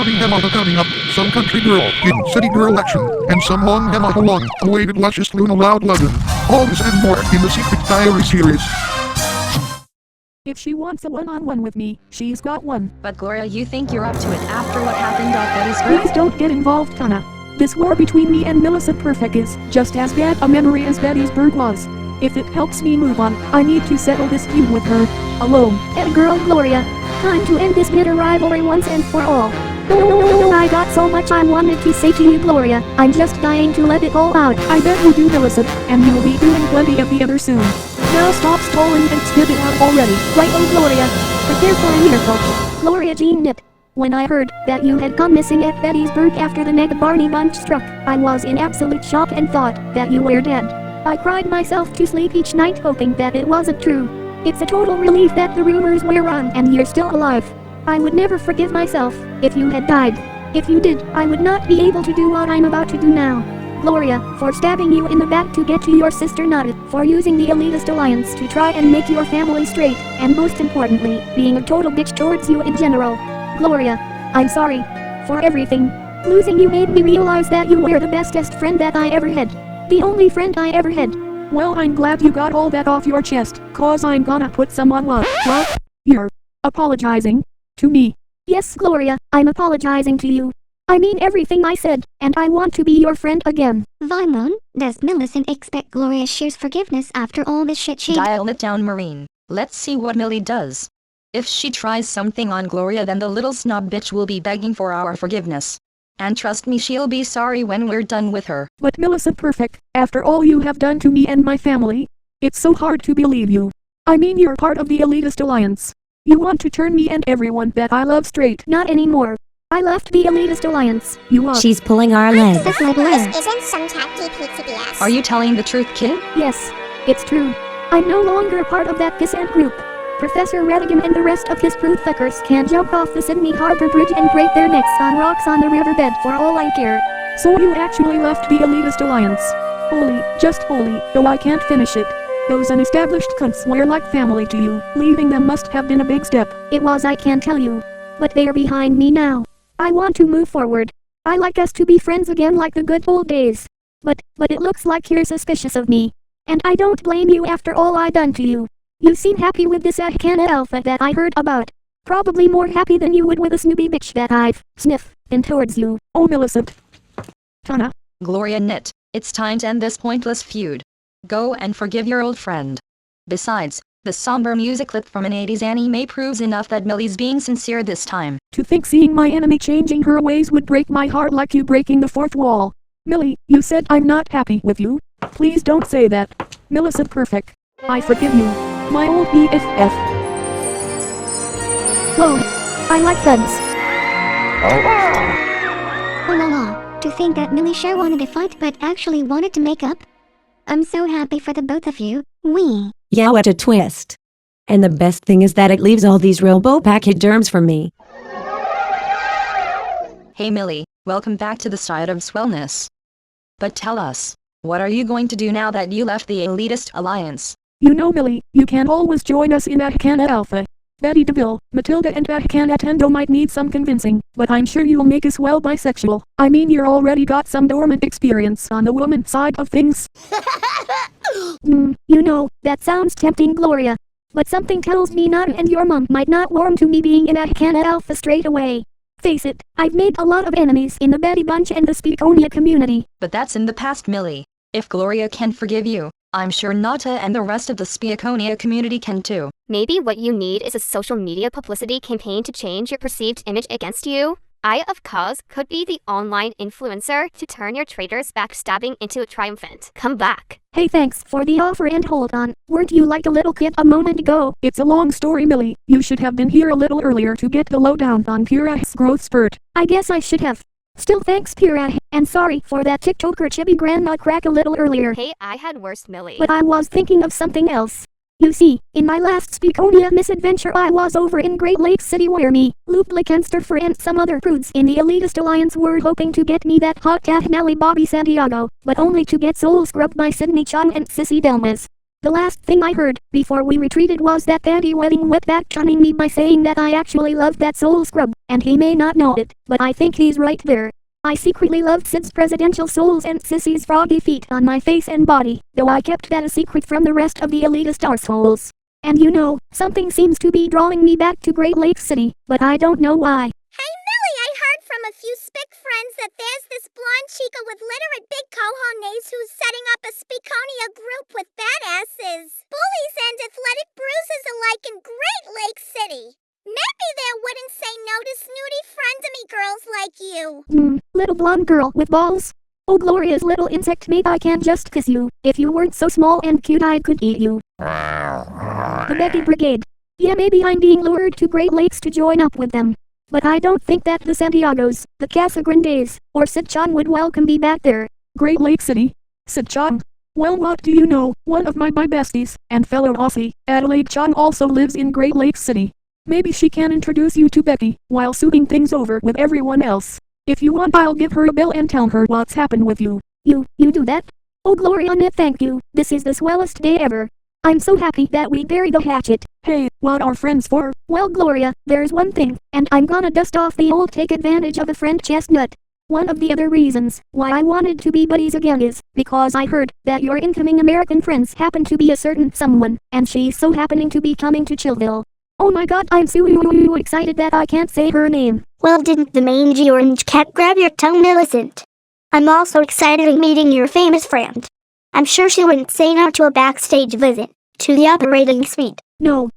Body Hemata coming up, some country girl in city girl action, and some long Hemata long awaited luscious Luna loud lovin'. All this and more in the Secret Diary series. If she wants a one-on-one with me, she's got one. But Gloria, you think you're up to it after what happened at Gettysburg? Please don't get involved, Tana. This war between me and Millicent Perfect is just as bad a memory as Gettysburg was. If it helps me move on, I need to settle this feud with her, alone. And girl Gloria, time to end this bitter rivalry once and for all. Oh, I got so much I wanted to say to you, Gloria. I'm just dying to let it all out. I bet you do, Millicent, and you'll be doing plenty of the other soon. Now stop stalling and spit it out already. Right, oh Gloria. Prepare for a miracle. Gloria Jean Nip. When I heard that you had gone missing at Gettysburg after the Ned Barney bunch struck, I was in absolute shock and thought that you were dead. I cried myself to sleep each night hoping that it wasn't true. It's a total relief that the rumors were wrong and you're still alive. I would never forgive myself if you had died. If you did, I would not be able to do what I'm about to do now. Gloria, for stabbing you in the back to get to your sister Nada, for using the elitist alliance to try and make your family straight, and most importantly, being a total bitch towards you in general. Gloria, I'm sorry for everything. Losing you made me realize that you were the bestest friend that I ever had. The only friend I ever had. Well, I'm glad you got all that off your chest, cause I'm gonna put some on what? You're apologizing to me. Yes, Gloria, I'm apologizing to you. I mean everything I said, and I want to be your friend again. Vimon, does Millicent expect Gloria shares forgiveness after all this shit she— Dial it down, Marine. Let's see what Millie does. If she tries something on Gloria, then the little snob bitch will be begging for our forgiveness. And trust me, she'll be sorry when we're done with her. But Millicent Perfect, after all you have done to me and my family, it's so hard to believe you. I mean, you're part of the elitist alliance. You want to turn me and everyone that I love straight. Not anymore. I left the elitist alliance. You are. She's pulling our leg. This isn't some ChatGPT BS. Are you telling the truth, kid? Yes, it's true. I'm no longer part of that pissant group. Professor Radigan and the rest of his brood fuckers can jump off the Sydney Harbor Bridge and break their necks on rocks on the riverbed for all I care. So you actually left the elitist alliance. Holy, just holy, though I can't finish it. Those unestablished cunts were like family to you. Leaving them must have been a big step. It was, I can tell you. But they're behind me now. I want to move forward. I like us to be friends again like the good old days. But it looks like you're suspicious of me. And I don't blame you after all I done to you. You seem happy with this Ahkana Alpha that I heard about. Probably more happy than you would with a Snoopy bitch that I've been towards you. Oh, Millicent. Tana. Gloria Knit, it's time to end this pointless feud. Go and forgive your old friend. Besides, the somber music clip from an 80s anime proves enough that Millie's being sincere this time. To think seeing my enemy changing her ways would break my heart like you breaking the fourth wall. Millie, you said I'm not happy with you. Please don't say that. Millicent Perfect. I forgive you. My old BFF. Whoa. I like guns. Oh la la, to think that Millie sure wanted to fight but actually wanted to make up. I'm so happy for the both of you. Yeah, what a twist. And the best thing is that it leaves all these robo-pachyderms for me. Hey Millie, welcome back to the side of Swellness. But tell us, what are you going to do now that you left the elitist alliance? You know, Millie, you can always join us in Ahkana Alpha. Betty DeVille, Matilda and Ahkana Tendo might need some convincing, but I'm sure you'll make us well bisexual. I mean, you're already got some dormant experience on the woman side of things. You know, that sounds tempting, Gloria. But something tells me Nada and your mom might not warm to me being in Ahkana Alpha straight away. Face it, I've made a lot of enemies in the Betty Bunch and the Speakonia community. But that's in the past, Millie. If Gloria can forgive you, I'm sure Nata and the rest of the Speakonia community can too. Maybe what you need is a social media publicity campaign to change your perceived image against you. I, of course, could be the online influencer to turn your traitors backstabbing into a triumphant comeback. Hey, thanks for the offer and hold on. Weren't you like a little kid a moment ago? It's a long story, Millie. You should have been here a little earlier to get the lowdown on Purah's growth spurt. I guess I should have. Still thanks, Purah, and sorry for that TikToker chibi grandma crack a little earlier. Hey, I had worse, Millie. But I was thinking of something else. You see, in my last Speakonia misadventure I was over in Great Lakes City where me, Loop Lickenstorfer and some other prudes in the elitist alliance were hoping to get me that hot cat Nelly Bobby Santiago, but only to get soul scrubbed by Sydney Chung and Sissy Delmas. The last thing I heard before we retreated was that Daddy Wedding went back chunning me by saying that I actually loved that soul scrub, and he may not know it, but I think he's right there. I secretly loved Sid's presidential souls and Sissy's froggy feet on my face and body, though I kept that a secret from the rest of the elitist arseholes. And you know, something seems to be drawing me back to Great Lakes City, but I don't know why. Hey Millie, I heard from a few spick friends that there's this blonde chica with literate big cojones who's setting up a Speakonia group with badasses, bullies and athletic bruises alike in Great Lakes City. Maybe they wouldn't say no to snooty friend-to-me girls like you. Little blonde girl with balls. Oh Gloria's little insect mate, I can just kiss you. If you weren't so small and cute I could eat you. The Becky Brigade. Yeah, maybe I'm being lured to Great Lakes to join up with them. But I don't think that the Santiagos, the Casagrandes, or Sitchan would welcome me back there. Great Lake City. Sitchan. Well, what do you know? One of my besties, and fellow Aussie, Adelaide Chan also lives in Great Lake City. Maybe she can introduce you to Becky, while smoothing things over with everyone else. If you want, I'll give her a bill and tell her what's happened with you. You do that? Oh Gloria, thank you. This is the swellest day ever. I'm so happy that we buried the hatchet. Hey, what are friends for? Well Gloria, there's one thing, and I'm gonna dust off the old take advantage of a friend chestnut. One of the other reasons why I wanted to be buddies again is because I heard that your incoming American friends happen to be a certain someone, and she's so happening to be coming to Chillville. Oh my god, I'm so excited that I can't say her name. Well, didn't the mangy orange cat grab your tongue, Millicent? I'm also excited in meeting your famous friend. I'm sure she wouldn't say no to a backstage visit to the operating suite. No,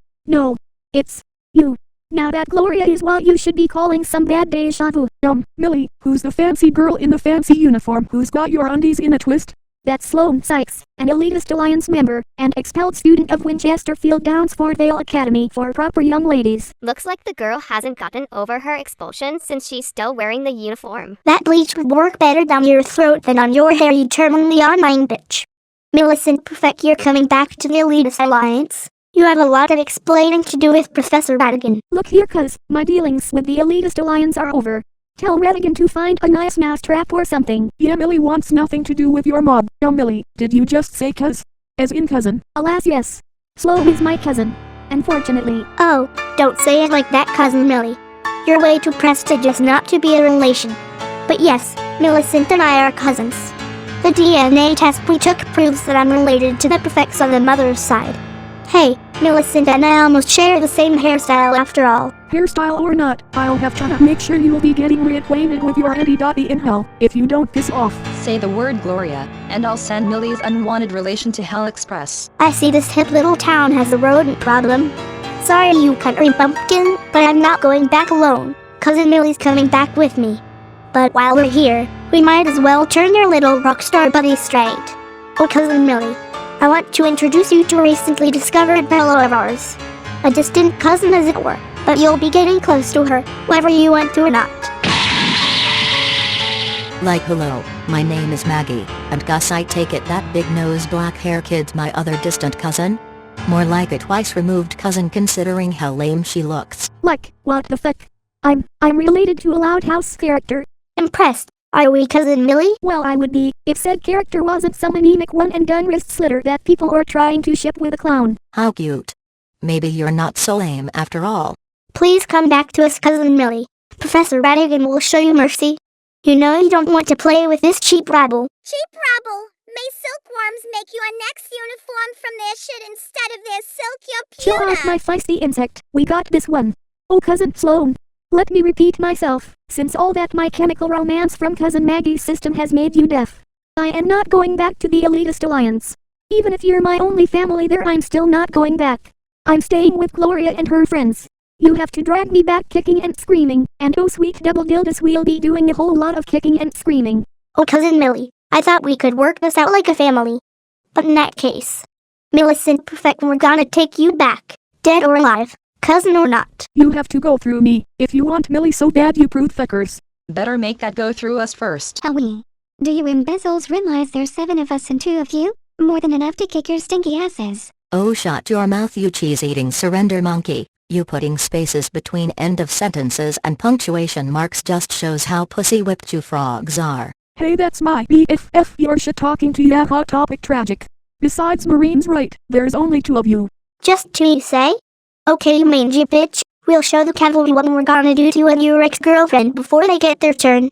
it's you. Now that Gloria is what you should be calling some bad deja vu. Millie, who's the fancy girl in the fancy uniform who's got your undies in a twist? That's Sloane Sykes, an elitist alliance member, and expelled student of Winchester Field Downsfordvale Academy for proper young ladies. Looks like the girl hasn't gotten over her expulsion since she's still wearing the uniform. That bleach would work better down your throat than on your hair, you terminally online bitch. Millicent Perfect, you're coming back to the elitist alliance. You have a lot of explaining to do with Professor Radigan. Look here, cuz, my dealings with the elitist alliance are over. Tell Radigan to find a nice mousetrap or something. Yeah, Millie wants nothing to do with your mob. Millie, did you just say cuz? As in cousin? Alas, yes. Sloane is my cousin. Unfortunately. Oh, don't say it like that, Cousin Millie. You're way too prestigious not to be a relation. But yes, Millicent and I are cousins. The DNA test we took proves that I'm related to the Perfects on the mother's side. Hey, Millicent and I almost share the same hairstyle after all. Hairstyle or not, I'll have to make sure you will be getting reacquainted with your Auntie Dottie in hell, if you don't piss off. Say the word Gloria, and I'll send Millie's unwanted relation to Hell Express. I see this hip little town has a rodent problem. Sorry you country bumpkin, but I'm not going back alone. Cousin Millie's coming back with me. But while we're here, we might as well turn your little rockstar buddy straight. Oh Cousin Millie, I want to introduce you to a recently discovered fellow of ours. A distant cousin as it were, but you'll be getting close to her, whether you want to or not. Like hello, my name is Maggie, and Gus, I take it that big nose black hair kid's my other distant cousin? More like a twice removed cousin considering how lame she looks. Like, what the fuck? I'm related to a Loud House character. Impressed. Are we Cousin Millie? Well, I would be, if said character wasn't some anemic one-and-done wrist slitter that people are trying to ship with a clown. How cute. Maybe you're not so lame after all. Please come back to us, Cousin Millie. Professor Radigan will show you mercy. You know you don't want to play with this cheap rabble. Cheap rabble? May silkworms make you a next uniform from their shit instead of their silk, your Chill pewter. out, my feisty insect. We got this one. Oh, Cousin Sloane. Let me repeat myself, since all that my chemical romance from Cousin Maggie's system has made you deaf. I am not going back to the elitist alliance. Even if you're my only family there, I'm still not going back. I'm staying with Gloria and her friends. You have to drag me back kicking and screaming, and oh sweet double dildos, we'll be doing a whole lot of kicking and screaming. Oh Cousin Millie, I thought we could work this out like a family. But in that case, Millicent Perfect, we're gonna take you back, dead or alive. Cousin or not. You have to go through me, if you want Millie so bad, you prude fuckers. Better make that go through us first. Howie, do you imbeciles realize there's 7 of us and 2 of you? More than enough to kick your stinky asses. Oh, shut your mouth, you cheese-eating surrender monkey. You putting spaces between end of sentences and punctuation marks just shows how pussy-whipped you frogs are. Hey, that's my BFF, you're shit talking to ya, hot topic tragic. Besides, Marine's right, there's only 2 of you. Just 2, you say? Okay, you mangy bitch. We'll show the cavalry what we're gonna do to you and your ex-girlfriend before they get their turn.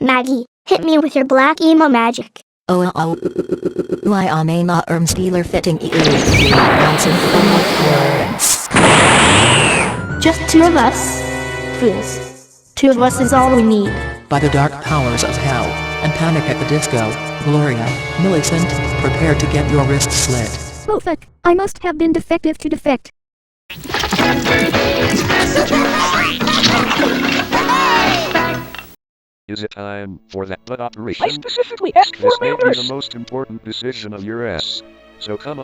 Maggie, hit me with your black emo magic. I may not stealer fitting bouncing from my parents. Just 2 of us? Fools. 2 of us is all we need. By the dark powers of hell, and Panic at the Disco, Gloria, Millicent, prepare to get your wrists slit. Oh fuck, I must have been defective to defect. Is it time for that butt operation? I specifically asked for This may be nurse. the most important decision of your ass. So come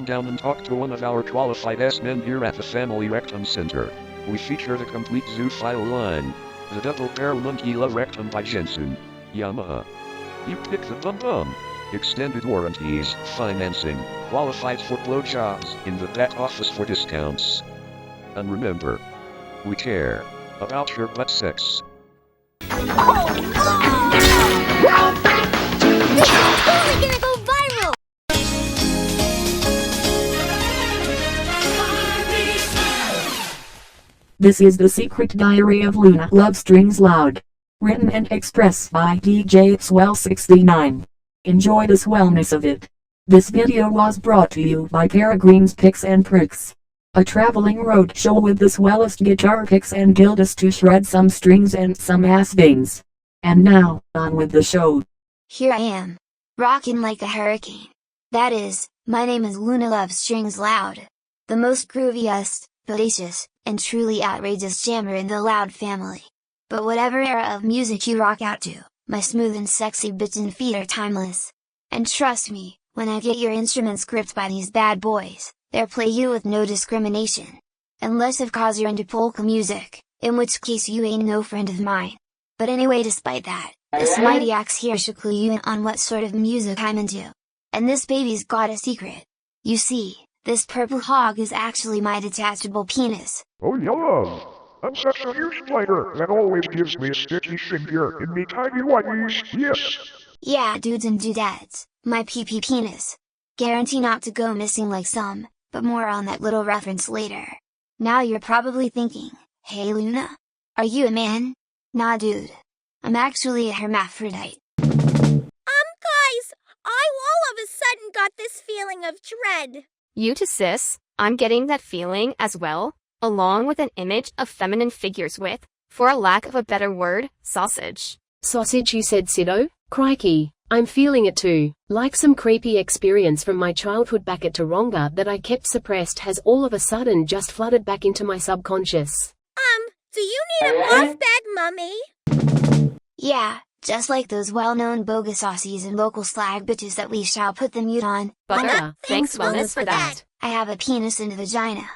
down and talk to one of our qualified S-men here at the Family Rectum Center. We feature the complete zoophile line. The double barrel monkey love rectum by Jensen. Yamaha. You pick the bum. Extended warranties, financing, qualified for blowjobs, in the back office for discounts. And remember, we care about your butt sex. This is totally gonna go viral! This is The Secret Diary of Luna Love Strings Loud. Written and expressed by DJ Swell69. Enjoy the swellness of it. This video was brought to you by Peregrine's Picks and Pricks. A traveling road show with the swellest guitar picks and gildas to shred some strings and some ass veins. And now, on with the show. Here I am, rockin' like a hurricane. That is, my name is Luna Love Strings Loud. The most grooviest, bodacious, and truly outrageous jammer in the Loud family. But whatever era of music you rock out to, my smooth and sexy bitchin' feet are timeless. And trust me, when I get your instruments gripped by these bad boys, they'll play you with no discrimination. Unless of course you're into polka music, in which case you ain't no friend of mine. But anyway, despite that, this mighty axe here should clue you in on what sort of music I'm into. And this baby's got a secret. You see, this purple hog is actually my detachable penis. Oh yeah! I'm such a huge spider that always gives me a sticky finger in me tiny whities, yes! Yeah, dudes and dudettes, my PP penis. Guarantee not to go missing like some, but more on that little reference later. Now you're probably thinking, hey Luna? Are you a man? Nah dude. I'm actually a hermaphrodite. Guys, I all of a sudden got this feeling of dread. You too, sis, I'm getting that feeling as well, along with an image of feminine figures with, for a lack of a better word, sausage. Sausage, you said, Sido? Crikey, I'm feeling it too, like some creepy experience from my childhood back at Taronga that I kept suppressed has all of a sudden just flooded back into my subconscious. Do you need a muff bag, mummy? Yeah, just like those well-known bogus Aussies and local slag bitches that we shall put the mute on. Butter, thanks wellness for that. I have a penis and a vagina.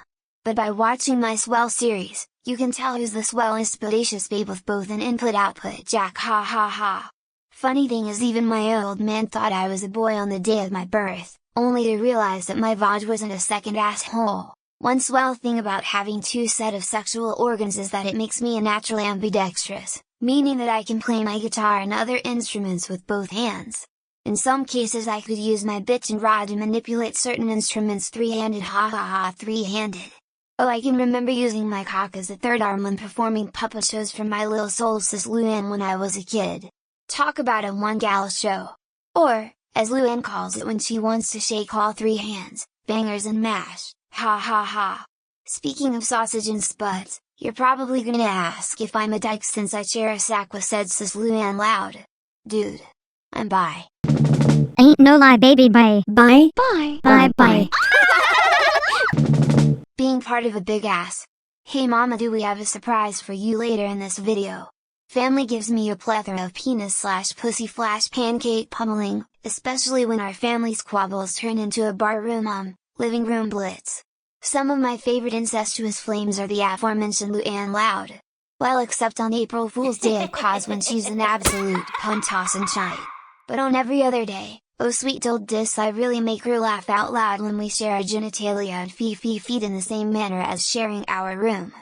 But by watching my swell series, you can tell who's the swellest bodacious babe with both an input-output jack, ha ha ha. Funny thing is, even my old man thought I was a boy on the day of my birth, only to realize that my vag wasn't a second asshole. One swell thing about having 2 sets of sexual organs is that it makes me a natural ambidextrous, meaning that I can play my guitar and other instruments with both hands. In some cases I could use my bitch and rod to manipulate certain instruments 3-handed, ha ha ha, 3-handed. Oh, I can remember using my cock as a third arm when performing puppet shows for my little soul sis Luann when I was a kid. Talk about a one-gal show. Or, as Luann calls it when she wants to shake all 3 hands, bangers and mash, ha ha ha. Speaking of sausage and spuds, you're probably gonna ask if I'm a dyke since I share a sack with said sis Luann Loud. Dude, I'm bi. Ain't no lie, baby, bye. Bye. Bye. Bye. Bye. Being part of a big ass. Hey mama, do we have a surprise for you later in this video? Family gives me a plethora of penis/pussy/pancake pummeling, especially when our family squabbles turn into a barroom living room blitz. Some of my favorite incestuous flames are the aforementioned Luann Loud. Well, except on April Fool's Day of cause when she's an absolute pun toss and shine. But on every other day, oh sweet old dis, I really make her laugh out loud when we share our genitalia and feet in the same manner as sharing our room.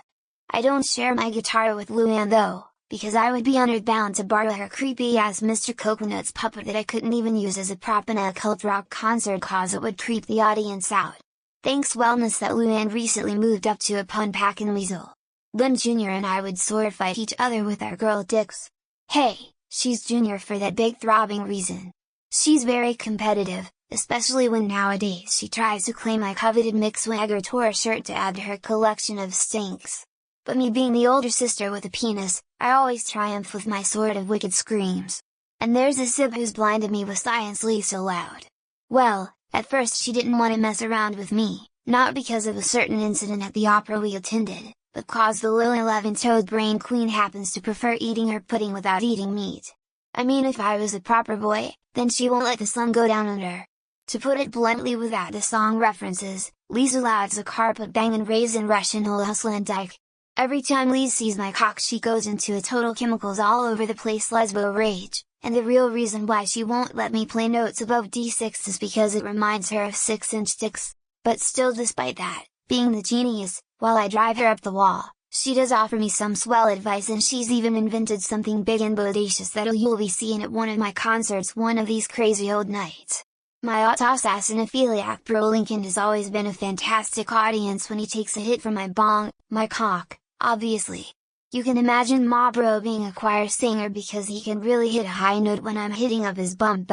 I don't share my guitar with Luann though, because I would be honored bound to borrow her creepy ass Mr. Coconut's puppet that I couldn't even use as a prop in a cult rock concert cause it would creep the audience out. Thanks wellness that Luann recently moved up to a pun packin' weasel. Lynn Jr. and I would sword fight each other with our girl dicks. Hey, she's Junior for that big throbbing reason. She's very competitive, especially when nowadays she tries to claim my coveted Mick Swagger tour shirt to add to her collection of stinks. But me being the older sister with a penis, I always triumph with my sort of wicked screams. And there's a sib who's blinded me with science Lisa Loud. Well, at first she didn't want to mess around with me, not because of a certain incident at the opera we attended, but cause the little 11-toed brain queen happens to prefer eating her pudding without eating meat. I mean, if I was a proper boy, then she won't let the sun go down on her. To put it bluntly without the song references, Lisa Loud's a carpet-banging raisin Russian hustlin' dyke. Every time Lise sees my cock she goes into a total chemicals all over the place lesbo rage, and the real reason why she won't let me play notes above D6 is because it reminds her of 6-inch dicks. But still, despite that, being the genius, while I drive her up the wall, she does offer me some swell advice, and she's even invented something big and bodacious that you'll be seeing at one of my concerts one of these crazy old nights. My autosassonophiliac bro Lincoln has always been a fantastic audience when he takes a hit from my bong, my cock, obviously. You can imagine ma bro being a choir singer because he can really hit a high note when I'm hitting up his bum.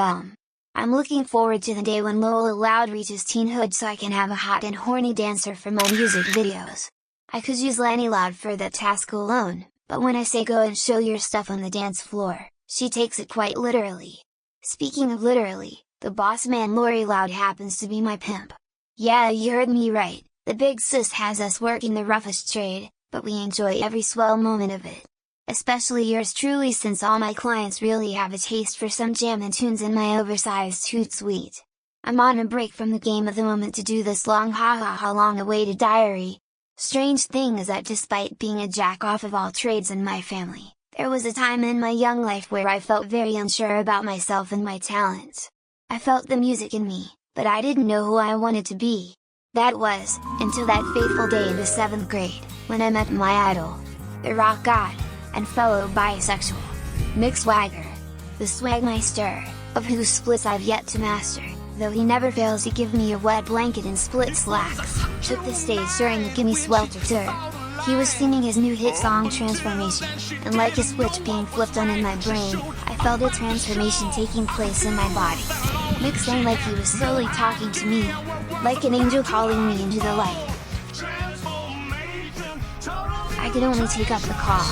I'm looking forward to the day when Lola Loud reaches teenhood so I can have a hot and horny dancer for my music videos. I could use Lenny Loud for that task alone, but when I say go and show your stuff on the dance floor, she takes it quite literally. Speaking of literally, the boss man Lori Loud happens to be my pimp. Yeah, you heard me right, the big sis has us working the roughest trade, but we enjoy every swell moment of it. Especially yours truly, since all my clients really have a taste for some jammin' tunes in my oversized Hootsuite. I'm on a break from the game at the moment to do this long awaited diary. Strange thing is that despite being a jack-off of all trades in my family, there was a time in my young life where I felt very unsure about myself and my talents. I felt the music in me, but I didn't know who I wanted to be. That was, until that fateful day in the 7th grade, when I met my idol, the rock god, and fellow bisexual, Mick Swagger, the swagmeister, of whose splits I've yet to master, though he never fails to give me a wet blanket and split slacks, took the stage during the Gimme Swelter tour. He was singing his new hit song Transformation, and like a switch being flipped on in my brain, I felt a transformation taking place in my body. Mick sang like he was slowly talking to me, like an angel calling me into the light. I could only take up the call.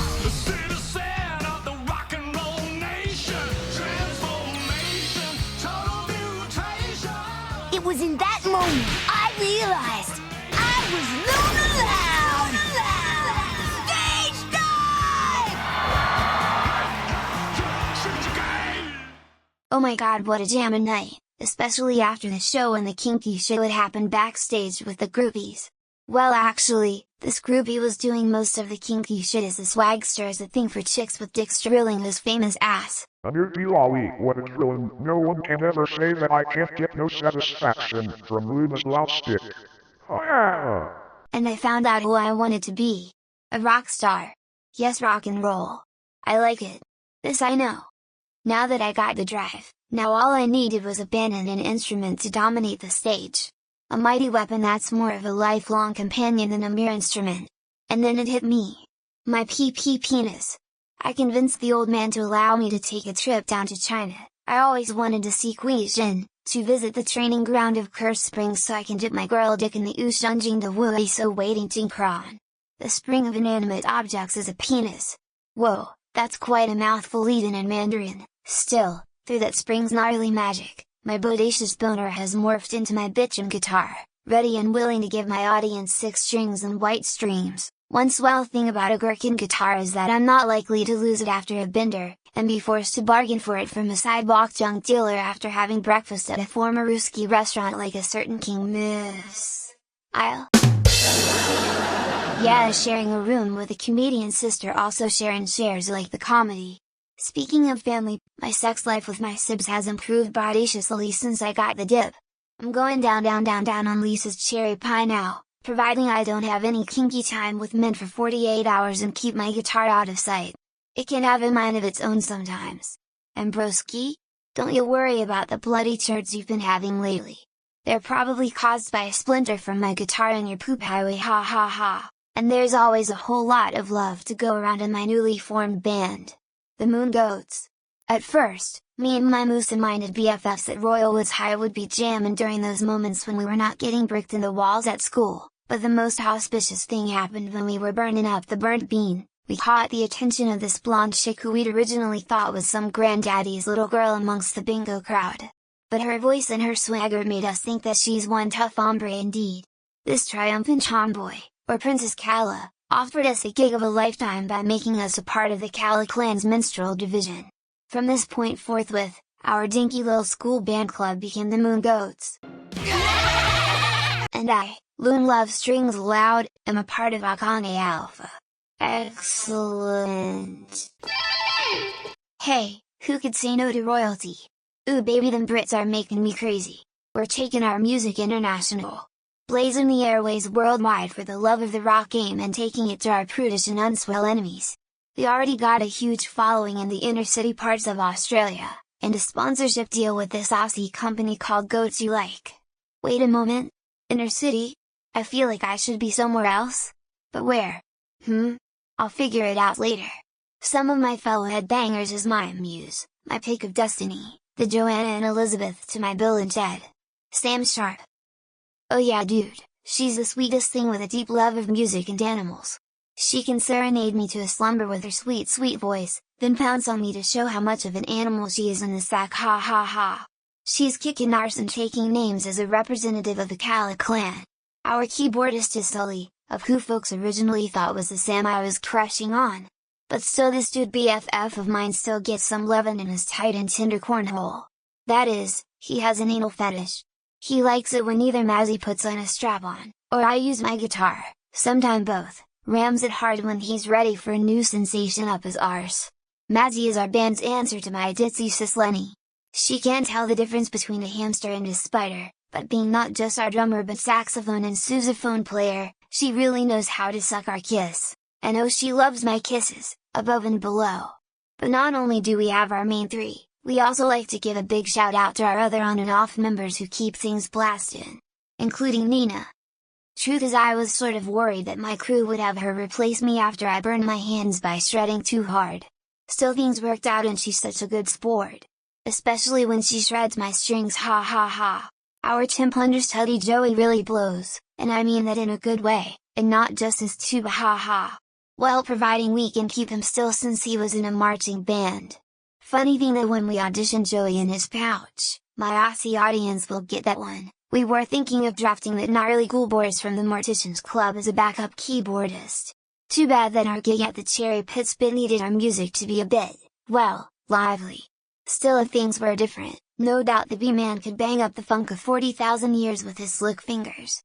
It was in that moment I realized I was Luna Loud! Stage dive! Oh my god, what a jammin' night, especially after the show and the kinky shit that happened backstage with the groupies. Well, actually, this groupie was doing most of the kinky shit as the swagster is a thing for chicks with dicks drilling his famous ass. Under Pilawi, what a drillin', no one can ever say that I can't get no satisfaction from Luna's loud stick. Oh yeah! And I found out who I wanted to be. A rock star. Yes, rock and roll. I like it. This I know. Now that I got the drive, now all I needed was a band and an instrument to dominate the stage. A mighty weapon that's more of a lifelong companion than a mere instrument. And then it hit me. My penis. I convinced the old man to allow me to take a trip down to China. I always wanted to see Guizhen, to visit the training ground of Curse Springs so I can dip my girl dick in the Ushunjing the Wui so waiting Kran. The spring of inanimate objects is a penis. Whoa, that's quite a mouthful even in Mandarin. Still, through that spring's gnarly magic, my bodacious boner has morphed into my bitchin' guitar, ready and willing to give my audience 6 strings and white streams. One swell thing about a gherkin guitar is that I'm not likely to lose it after a bender, and be forced to bargain for it from a sidewalk junk dealer after having breakfast at a former Ruski restaurant like a certain King Miss. Yeah, sharing a room with a comedian sister, also sharing shares like the comedy. Speaking of family, my sex life with my sibs has improved bodaciously since I got the dip. I'm going down on Lisa's cherry pie now, providing I don't have any kinky time with men for 48 hours and keep my guitar out of sight. It can have a mind of its own sometimes. And broski? Don't you worry about the bloody turds you've been having lately. They're probably caused by a splinter from my guitar in your poop highway, ha ha ha. And there's always a whole lot of love to go around in my newly formed band, the Moon Goats. At first, me and my moose-minded BFFs at Royal Woods High would be jamming during those moments when we were not getting bricked in the walls at school, but the most auspicious thing happened when we were burning up the burnt bean. We caught the attention of this blonde chick who we'd originally thought was some granddaddy's little girl amongst the bingo crowd. But her voice and her swagger made us think that she's one tough hombre indeed. This triumphant tomboy, or Princess Kala, offered us a gig of a lifetime by making us a part of the Kala clan's minstrel division. From this point forthwith, our dinky little school band club became the Moon Goats. And I, Loon Love Strings Loud, am a part of Akane Alpha. Excellent! Hey, who could say no to royalty? Ooh baby, them Brits are making me crazy. We're taking our music international. Blazing the airways worldwide for the love of the rock game and taking it to our prudish and unswell enemies. We already got a huge following in the inner city parts of Australia, and a sponsorship deal with this Aussie company called Goats You Like. Wait a moment, inner city? I feel like I should be somewhere else? But where? I'll figure it out later. Some of my fellow headbangers is my muse, my pick of destiny, the Joanna and Elizabeth to my Bill and Ted. Sam Sharp. Oh yeah dude, she's the sweetest thing with a deep love of music and animals. She can serenade me to a slumber with her sweet voice, then pounce on me to show how much of an animal she is in the sack, ha ha ha. She's kicking arse and taking names as a representative of the Kala clan. Our keyboardist is Sully, of who folks originally thought was the Sam I was crushing on. But still this dude BFF of mine still gets some lovin' in his tight and tender cornhole. That is, he has an anal fetish. He likes it when either Mazzy puts on a strap-on, or I use my guitar, sometime both, rams it hard when he's ready for a new sensation up his arse. Mazzy is our band's answer to my ditzy sis Lenny. She can't tell the difference between a hamster and a spider, but being not just our drummer but saxophone and sousaphone player, she really knows how to suck our kiss, and oh she loves my kisses, above and below. But not only do we have our main three, we also like to give a big shout out to our other on and off members who keep things blasting, including Nina. Truth is I was sort of worried that my crew would have her replace me after I burned my hands by shredding too hard. Still things worked out and she's such a good sport. Especially when she shreds my strings, ha ha ha. Our chimp understudy Joey really blows, and I mean that in a good way, and not just his tuba, ha ha. Well, providing we can keep him still since he was in a marching band. Funny thing that when we auditioned Joey in his pouch, my Aussie audience will get that one. We were thinking of drafting that gnarly cool boys from the Morticians Club as a backup keyboardist. Too bad that our gig at the Cherry Pit Spit needed our music to be a bit, well, lively. Still if things were different, no doubt the B-Man could bang up the funk of 40,000 years with his slick fingers.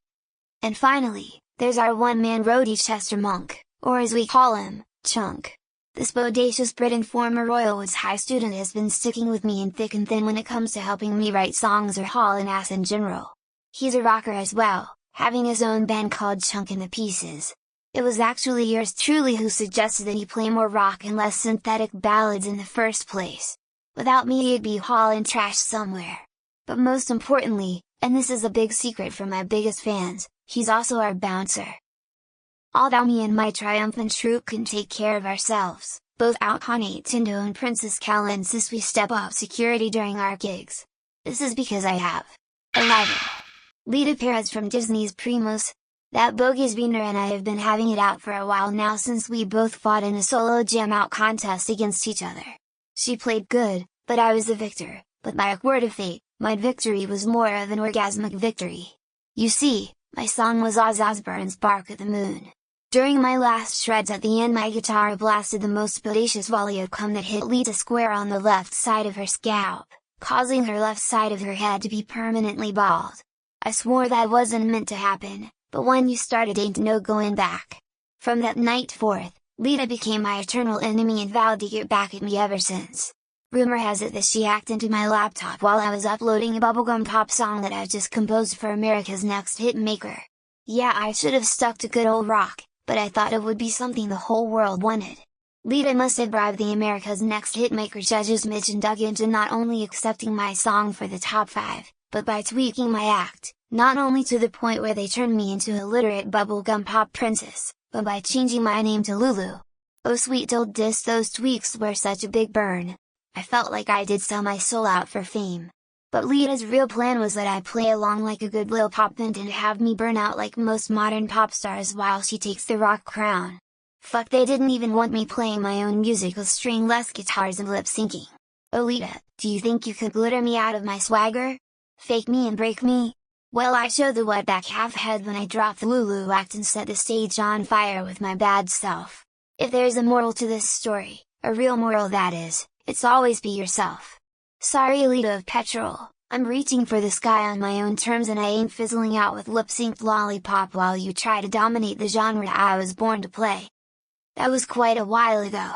And finally, there's our one-man roadie Chester Monk, or as we call him, Chunk. This bodacious Brit and former Royal Woods High student has been sticking with me in thick and thin when it comes to helping me write songs or hauling ass in general. He's a rocker as well, having his own band called Chunk in the Pieces. It was actually yours truly who suggested that he play more rock and less synthetic ballads in the first place. Without me he'd be hauling trash somewhere. But most importantly, and this is a big secret from my biggest fans, he's also our bouncer. Although me and my triumphant troupe can take care of ourselves, both Akane Tindo and Princess Kala insist we step up security during our gigs. This is because I have 11 Lita Perez from Disney's Primos. That bogus beaner and I have been having it out for a while now since we both fought in a solo jam out contest against each other. She played good, but I was the victor, but by a word of fate, my victory was more of an orgasmic victory. You see, my song was Oz Osbourne's Bark at the Moon. During my last shreds at the end my guitar blasted the most bodacious volley of cum that hit Lita square on the left side of her scalp, causing her left side of her head to be permanently bald. I swore that wasn't meant to happen, but when you started ain't no going back. From that night forth, Lita became my eternal enemy and vowed to get back at me ever since. Rumor has it that she hacked into my laptop while I was uploading a bubblegum pop song that I just composed for America's Next Hit Maker. Yeah, I should have stuck to good old rock, but I thought it would be something the whole world wanted. Lita must have bribed the America's Next Hitmaker judges Mitch and Doug into not only accepting my song for the top 5, but by tweaking my act, not only to the point where they turned me into a literate bubblegum pop princess, but by changing my name to Lulu. Oh sweet old diss, those tweaks were such a big burn. I felt like I did sell my soul out for fame. But Lita's real plan was that I play along like a good lil pop vent and have me burn out like most modern pop stars while she takes the rock crown. Fuck, they didn't even want me playing my own music with stringless guitars and lip syncing. Oh Lita, do you think you could glitter me out of my swagger? Fake me and break me? Well, I showed the wetback half head when I dropped the Lulu act and set the stage on fire with my bad self. If there's a moral to this story, a real moral that is, it's always be yourself. Sorry Lita of Petrol, I'm reaching for the sky on my own terms and I ain't fizzling out with lip-synced lollipop while you try to dominate the genre I was born to play. That was quite a while ago.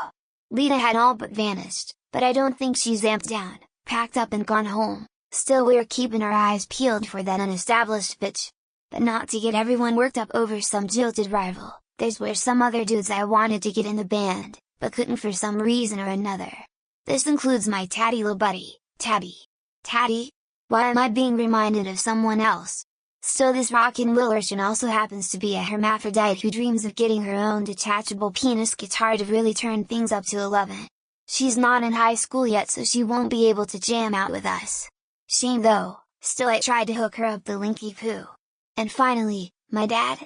Lita had all but vanished, but I don't think she's amped down, packed up and gone home. Still, we're keeping our eyes peeled for that unestablished bitch. But not to get everyone worked up over some jilted rival, there's where some other dudes I wanted to get in the band, but couldn't for some reason or another. This includes my tatty little buddy, Tabby. Tatty? Why am I being reminded of someone else? Still, this rockin' Willerson also happens to be a hermaphrodite who dreams of getting her own detachable penis guitar to really turn things up to 11. She's not in high school yet, so she won't be able to jam out with us. Shame though, still I tried to hook her up the linky poo. And finally, my dad?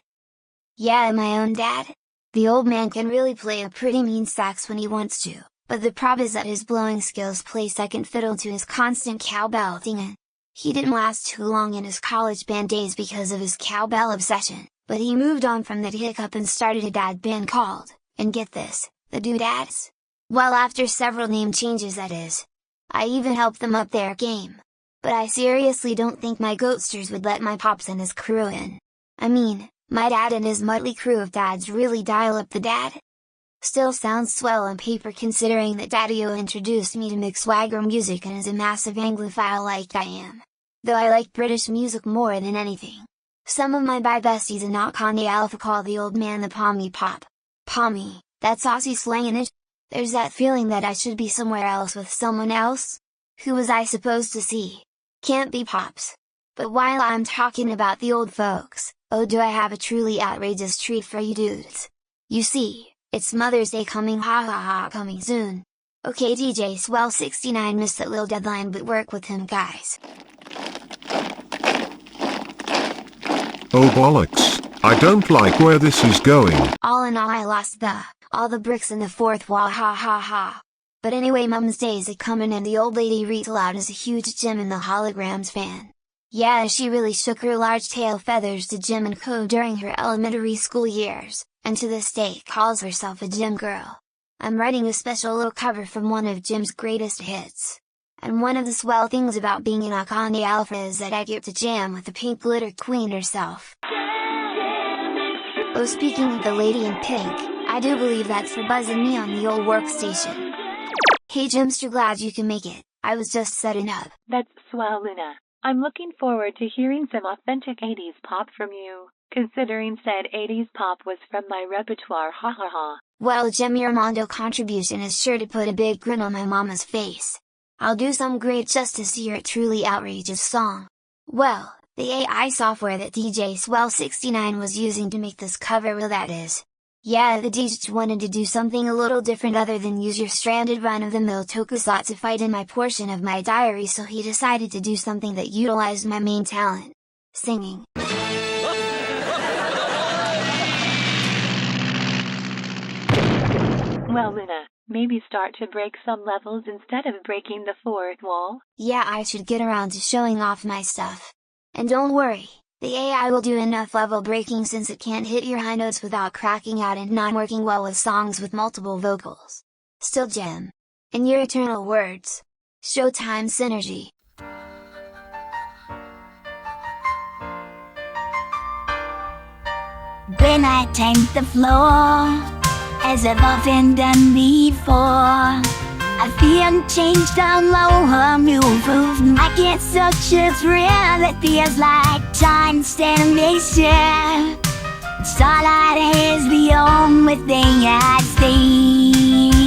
Yeah, my own dad? The old man can really play a pretty mean sax when he wants to, but the prob is that his blowing skills play second fiddle to his constant cowbelting, and he didn't last too long in his college band days because of his cowbell obsession, but he moved on from that hiccup and started a dad band called, and get this, the Doodads? Well, after several name changes that is. I even helped them up their game. But I seriously don't think my Goatsters would let my pops and his crew in. I mean, my dad and his motley crew of dads really dial up the dad? Still sounds swell on paper considering that Daddy-O introduced me to mixed swagger music and is a massive Anglophile like I am. Though I like British music more than anything. Some of my besties in Akane Alpha call the old man the Pommy Pop. Pommy, that's Aussie slang in it? There's that feeling that I should be somewhere else with someone else? Who was I supposed to see? Can't be Pops. But while I'm talking about the old folks, oh do I have a truly outrageous treat for you dudes. You see, it's Mother's Day coming, ha ha ha, coming soon. Okay DJ Swell 69 missed that little deadline, but work with him guys. Oh bollocks, I don't like where this is going. All in all, I lost all the bricks in the fourth wall, ha ha ha. But anyway, Mum's Day's a comin' and the old lady reads aloud is a huge Jim and the Holograms fan. Yeah, she really shook her large tail feathers to Jim and Co during her elementary school years, and to this day calls herself a Jim girl. I'm writing a special little cover from one of Jim's greatest hits. And one of the swell things about being an Akane Alpha is that I get to jam with the pink glitter queen herself. Oh, speaking of the lady in pink, I do believe that's for buzzing me on the old workstation. Hey Jimster, glad you can make it. I was just setting up. That's swell, Luna. I'm looking forward to hearing some authentic 80s pop from you, considering said 80s pop was from my repertoire, ha ha ha. Well, Jim, your Mondo contribution is sure to put a big grin on my mama's face. I'll do some great justice to your truly outrageous song. Well, the AI software that DJ Swell 69 was using to make this cover, well that is. Yeah, the DJ wanted to do something a little different other than use your stranded run-of-the-mill tokusatsu fight in my portion of my diary, so he decided to do something that utilized my main talent. Singing. Well Luna, maybe start to break some levels instead of breaking the fourth wall? Yeah, I should get around to showing off my stuff. And don't worry, the AI will do enough level breaking since it can't hit your high notes without cracking out and not working well with songs with multiple vocals. Still Jim. In your eternal words. Showtime synergy. When I tamed the floor, as I've often done before, I feel changed down low, move. I get such a thrill, it feels like time stagnation. Starlight is the only thing I see.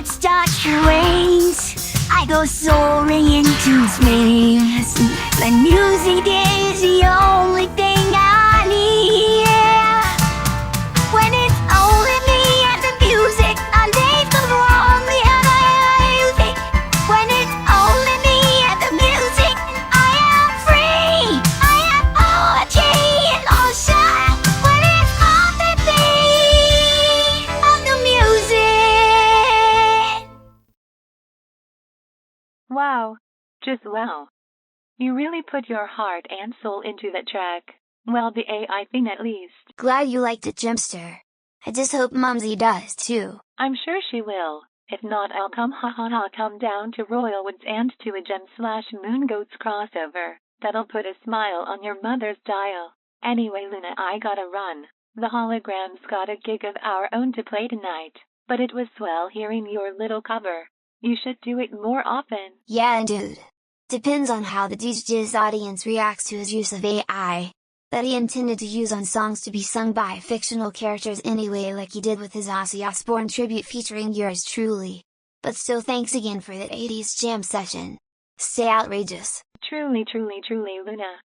start to raise, I go soaring into space. The music is the only thing I need. When it's only me and the music, I leave the wrong the other music. When it's only me and the music, I am free. I am poetry in motion. When it's all the beat of the music. Wow, just wow. You really put your heart and soul into that track. Well, the AI thing at least. Glad you liked it, Jimster. I just hope Mumsy does too. I'm sure she will. If not, I'll come come down to Royal Woods and to a Gem/Moon Goats crossover. That'll put a smile on your mother's dial. Anyway, Luna, I gotta run. The hologram's got a gig of our own to play tonight. But it was swell hearing your little cover. You should do it more often. Yeah, dude. Depends on how the DJ's audience reacts to his use of AI. That he intended to use on songs to be sung by fictional characters anyway, like he did with his Ozzy Osbourne tribute featuring yours truly. But still, thanks again for that 80s jam session. Stay outrageous. Truly, Luna.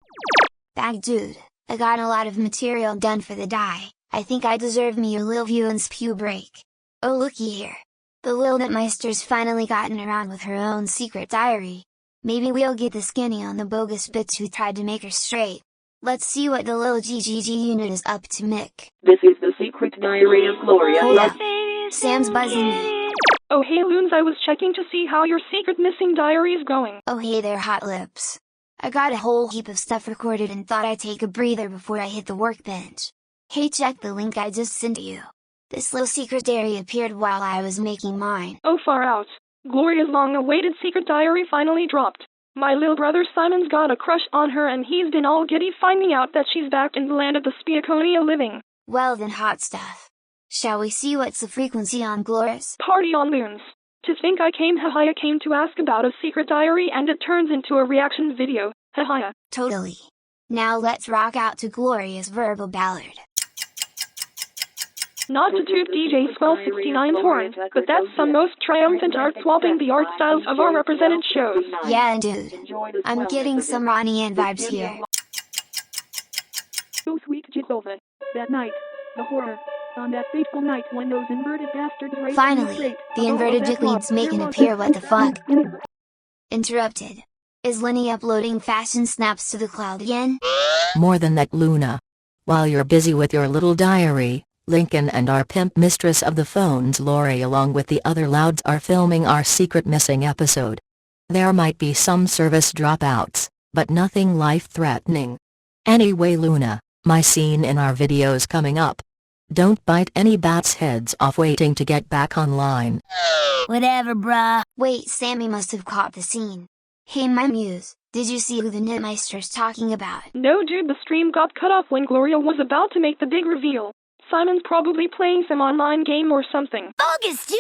Bag dude, I got a lot of material done for the die. I think I deserve me a little view and spew break. Oh, looky here. The Lil that Meister's finally gotten around with her own secret diary. Maybe we'll get the skinny on the bogus bitch who tried to make her straight. Let's see what the Lil GGG unit is up to, Mick. This is the secret diary of Gloria. Hold up. Sam's buzzing me. Oh hey Loons, I was checking to see how your secret missing diary is going. Oh hey there, hot lips. I got a whole heap of stuff recorded and thought I'd take a breather before I hit the workbench. Hey, check the link I just sent you. This little secret diary appeared while I was making mine. Oh far out. Gloria's long-awaited secret diary finally dropped. My little brother Simon's got a crush on her and he's been all giddy finding out that she's back in the land of the Spiaconia living. Well then, hot stuff. Shall we see what's the frequency on Gloria's? Party on, Loons. To think I came to ask about a secret diary and it turns into a reaction video. Hahaya. Totally. Now let's rock out to Gloria's verbal ballad. Not to toot DJ Swell 69's horn, but that's some most triumphant art swapping the art styles of our represented shows. Yeah, dude. I'm getting some Ronnie Ann vibes here. So sweet, Gisova. That night, the horror. On that fateful night when those inverted bastards raped Finally, the inverted dickweeds make an appear. What the fuck? Interrupted. Is Lenny uploading fashion snaps to the cloud again? More than that, Luna. While you're busy with your little diary, Lincoln and our pimp mistress of the phones Lori along with the other louds are filming our secret missing episode. There might be some service dropouts, but nothing life-threatening. Anyway, Luna, my scene in our video's coming up. Don't bite any bats' heads off waiting to get back online. Whatever, bruh. Wait, Sammy must have caught the scene. Hey my muse, did you see who the Knitmeister's talking about? No dude, the stream got cut off when Gloria was about to make the big reveal. Simon's probably playing some online game or something. Bogus, dude!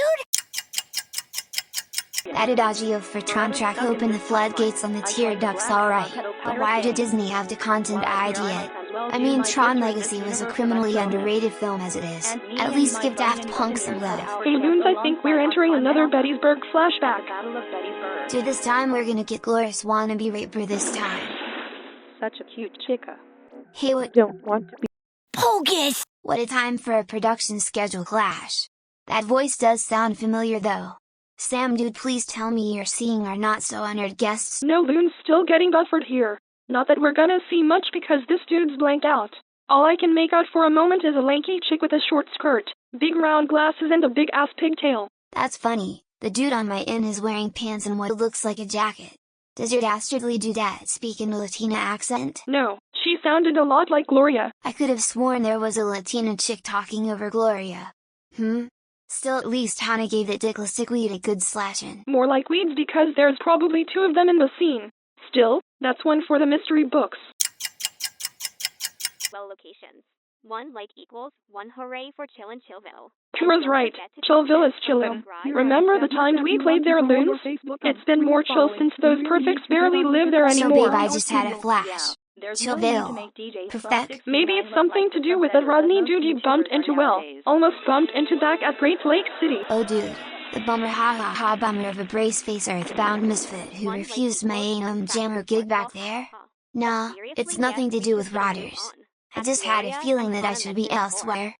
That adagio for Tron track opened the floodgates on the tier ducks, alright. But why did Disney have the content idea? I mean, Tron Legacy was a criminally underrated film as it is. At least give Daft Punk some love. Hey Loons, I think we're entering another Gettysburg flashback. Dude, this time we're gonna get Glorious wannabe raper this time. Such a cute chica. Hey, what? Don't want to be bogus! What a time for a production schedule clash. That voice does sound familiar though. Sam dude, please tell me you're seeing our not so honored guests. No, Loon's still getting buffered here. Not that we're gonna see much because this dude's blanked out. All I can make out for a moment is a lanky chick with a short skirt, big round glasses and a big ass pigtail. That's funny. The dude on my end is wearing pants and what looks like a jacket. Does your dastardly dudette speak in a Latina accent? No, she sounded a lot like Gloria. I could have sworn there was a Latina chick talking over Gloria. Still, at least Hannah gave that dickless dickweed a good slashing. More like weeds because there's probably 2 of them in the scene. Still, that's one for the mystery books. Well, locations. 1 like equals 1 hooray for Chillin' Chillville. Kira's right. Chillville is chillin'. Remember the times we played there, Loons? It's been more chill since those perfects barely live there anymore. So babe, I just had a flash. Chillville. Perfect. Maybe it's something to do with that Rodney dude you bumped into almost bumped into back at Great Lake City. Oh dude, The bummer ha ha ha bummer of a brace-face earthbound misfit who refused my jammer gig back there? Nah, it's nothing to do with rotters. I just had a feeling that I should be elsewhere.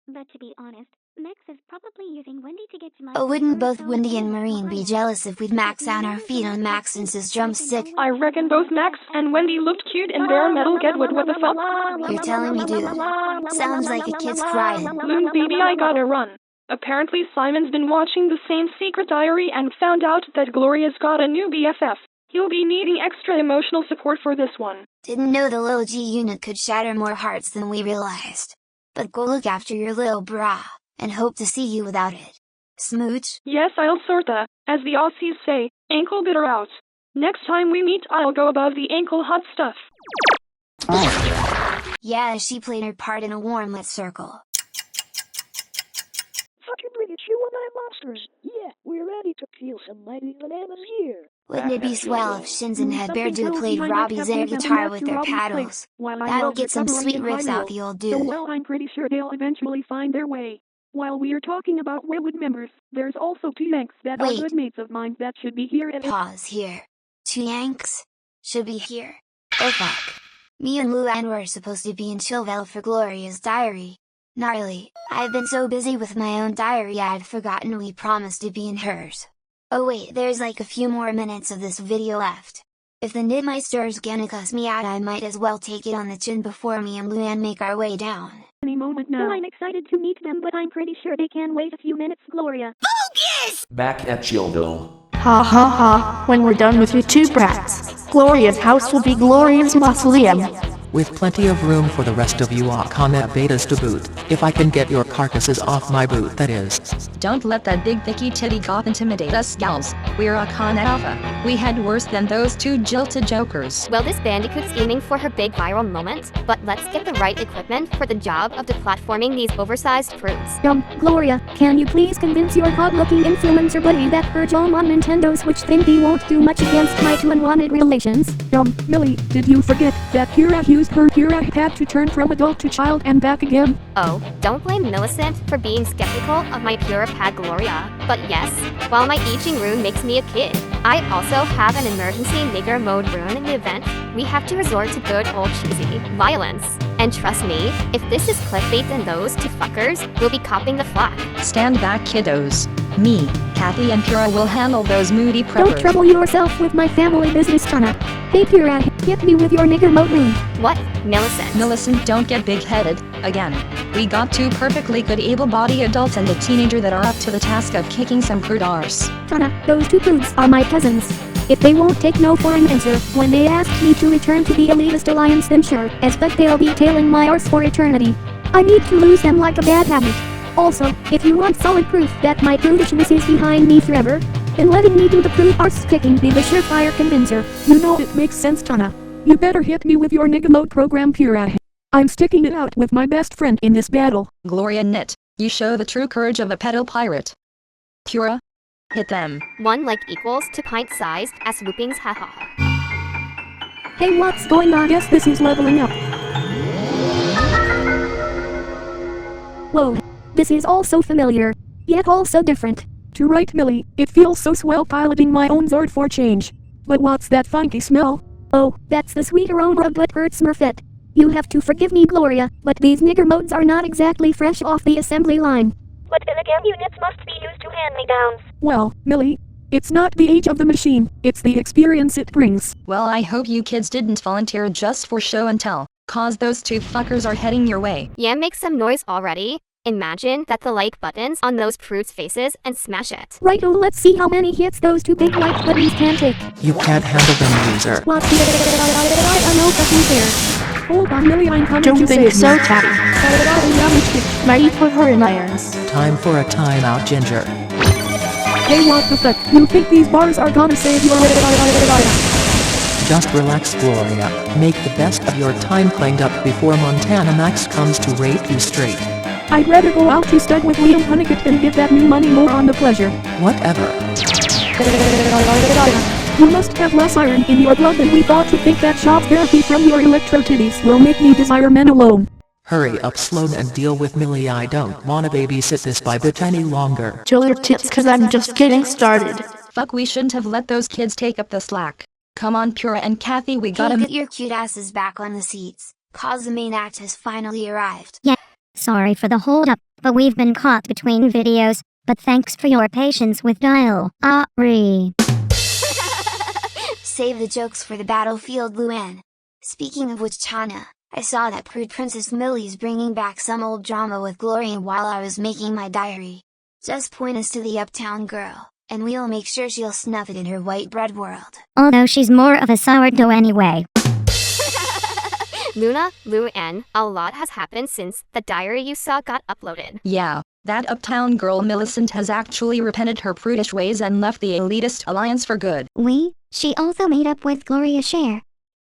But to be honest, Max is probably using Wendy to get to my— Oh, wouldn't both Wendy and Marine be jealous if we'd max out our feet on Maxence's drumstick? I reckon both Max and Wendy looked cute in bare metal Gedwood. What the fuck? You're telling me, dude? Sounds like a kid's crying. Loon baby, I gotta run. Apparently Simon's been watching the same secret diary and found out that Gloria's got a new BFF. He'll be needing extra emotional support for this one. Didn't know the little G unit could shatter more hearts than we realized. But go look after your little bra, and hope to see you without it. Smooch? Yes, I'll sorta, as the Aussies say, ankle bitter out. Next time we meet I'll go above the ankle hot stuff. Yeah, she played her part in a warm lit circle. Fucking bring it, you and I monsters. Yeah, we're ready to peel some mighty bananas here. Wouldn't it be swell if Shins and Headbeardo played Robbie's air guitar with their paddles? That'll get some sweet riffs out the old dude. Well, I'm pretty sure they'll eventually find their way. While we are talking about Redwood members, there's also two Yanks that are good mates of mine that should be here. Pause here. Two Yanks? Should be here. Oh fuck. Me and Luann were supposed to be in Chilvelle for Gloria's diary. Gnarly, I've been so busy with my own diary I've forgotten we promised to be in hers. Oh wait, there's like a few more minutes of this video left. If the Nidmeister's gonna cuss me out I might as well take it on the chin before me and Luann make our way down. Any moment now. Well, I'm excited to meet them, but I'm pretty sure they can wait a few minutes, Gloria. Bogus! Back at Chillville. Ha ha ha, when we're done with you two brats, Gloria's house will be Gloria's mausoleum. With plenty of room for the rest of you Akana betas to boot, if I can get your carcasses off my boot that is. Don't let that big thicky titty goth intimidate us gals, we're Akana Alpha. We had worse than those two jilted jokers. Well, this bandicoot's aiming for her big viral moment, but let's get the right equipment for the job of deplatforming these oversized prudes. Gloria, can you please convince your hot-looking influencer buddy that her job on Nintendo Switch thingy won't do much against my two unwanted relations? Millie, did you forget that Kira used her Kira had to turn from adult to child and back again? Oh, don't blame Millicent for being skeptical of my Pura Pad Gloria, but yes, while my aging rune makes me a kid, I also have an emergency nigger mode rune in the event we have to resort to good old cheesy violence. And trust me, if this is clickbait then those two fuckers will be copping the flack. Stand back kiddos. Me, Kathy and Pura will handle those moody preppers. Don't trouble yourself with my family business, Tana. Hey Pura, hit me with your nigger mode rune. What? Millicent? Millicent, don't get big-headed, again. We got two perfectly good able-bodied adults and a teenager that are up to the task of kicking some prude arse. Tana, those two prudes are my cousins. If they won't take no for an answer when they ask me to return to the elitist alliance, then sure as fuck they'll be tailing my arse for eternity. I need to lose them like a bad habit. Also, if you want solid proof that my prudishness is behind me forever, then letting me do the prude arse kicking be the surefire convincer. You know it makes sense, Tana. You better hit me with your nigga mode program, Pura. I'm sticking it out with my best friend in this battle. Gloria Knit, you show the true courage of a pedal pirate. Pura, hit them. One like equals to pint-sized as whoopings haha. Hey, what's going on? Guess this is leveling up. Whoa, this is all so familiar, yet all so different. To right, Millie, it feels so swell piloting my own Zord for change. But what's that funky smell? Oh, that's the sweet aroma but hurt Smurfette. You have to forgive me, Gloria, but these nigger modes are not exactly fresh off the assembly line. But then again, units must be used to hand-me-downs. Well, Millie, it's not the age of the machine, it's the experience it brings. Well, I hope you kids didn't volunteer just for show and tell, cause those two fuckers are heading your way. Yeah, make some noise already. Imagine that the like buttons on those prudes' faces and smash it. Righto, let's see how many hits those two big like buttons can take. You can't handle them, user. What? I know fucking care. Hold on, Millie, I'm coming Don't to think save so, you. Tabby. Might put her in irons. Time for a timeout, Ginger. Hey, what the fuck? You think these bars are gonna save your... Just relax, Gloria. Make the best of your time cleaned up before Montana Max comes to rape you straight. I'd rather go out to stud with Liam Honeycutt than get that new money more on the pleasure. Whatever. You must have less iron in your blood than we thought to think that shock therapy from your electro titties will make me desire men alone. Hurry up Sloan and deal with Millie. I don't wanna babysit this bit any longer. Chill your tits cause I'm just getting started. Fuck, we shouldn't have let those kids take up the slack. Come on Pura and Kathy, we gotta Get your cute asses back on the seats, cause the main act has finally arrived. Yeah, sorry for the hold up, but we've been caught between videos, but thanks for your patience with Dial. Save the jokes for the battlefield, Luann. Speaking of which, Chana, I saw that prude Princess Millie's bringing back some old drama with Gloria while I was making my diary. Just point us to the uptown girl, and we'll make sure she'll snuff it in her white bread world. Although she's more of a sourdough anyway. Luna, Luann, a lot has happened since the diary you saw got uploaded. Yeah, that uptown girl Millicent has actually repented her prudish ways and left the elitist alliance for good. She also made up with Gloria Share.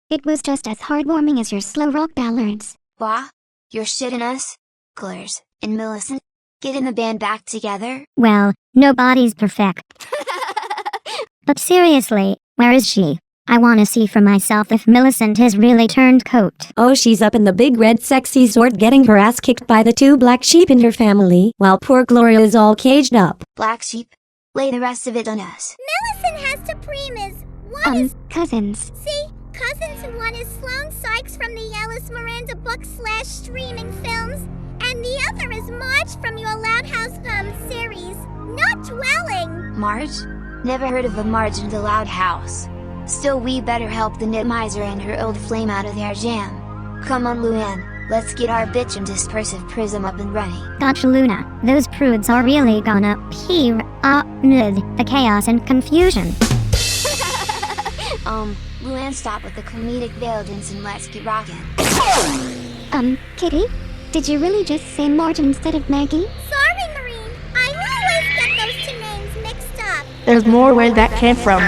It was just as heartwarming as your slow rock ballads. Wah? You're shitting us? Glurs and Millicent, getting the band back together? Well, nobody's perfect. But seriously, where is she? I wanna see for myself if Millicent has really turned coat. Oh, she's up in the big red sexy resort getting her ass kicked by the 2 black sheep in her family, while poor Gloria is all caged up. Black sheep? Lay the rest of it on us. Millicent has two primas. One is cousins. See? Cousins, and one is Sloane Sykes from the Alice Miranda book/streaming films, and the other is Marge from your Loud House series. Not dwelling. Marge? Never heard of a Marge in the Loud House. Still, we better help the Knit Miser and her old flame out of their jam. Come on, Luann, let's get our bitch and dispersive prism up and running. Gotcha, Luna. Those prudes are really gonna pyramid the chaos and confusion. Luann, stop with the comedic veilance and let's get rockin'. Kitty? Did you really just say Marge instead of Maggie? Sorry, Marine. I always get those two names mixed up. There's more where that came from.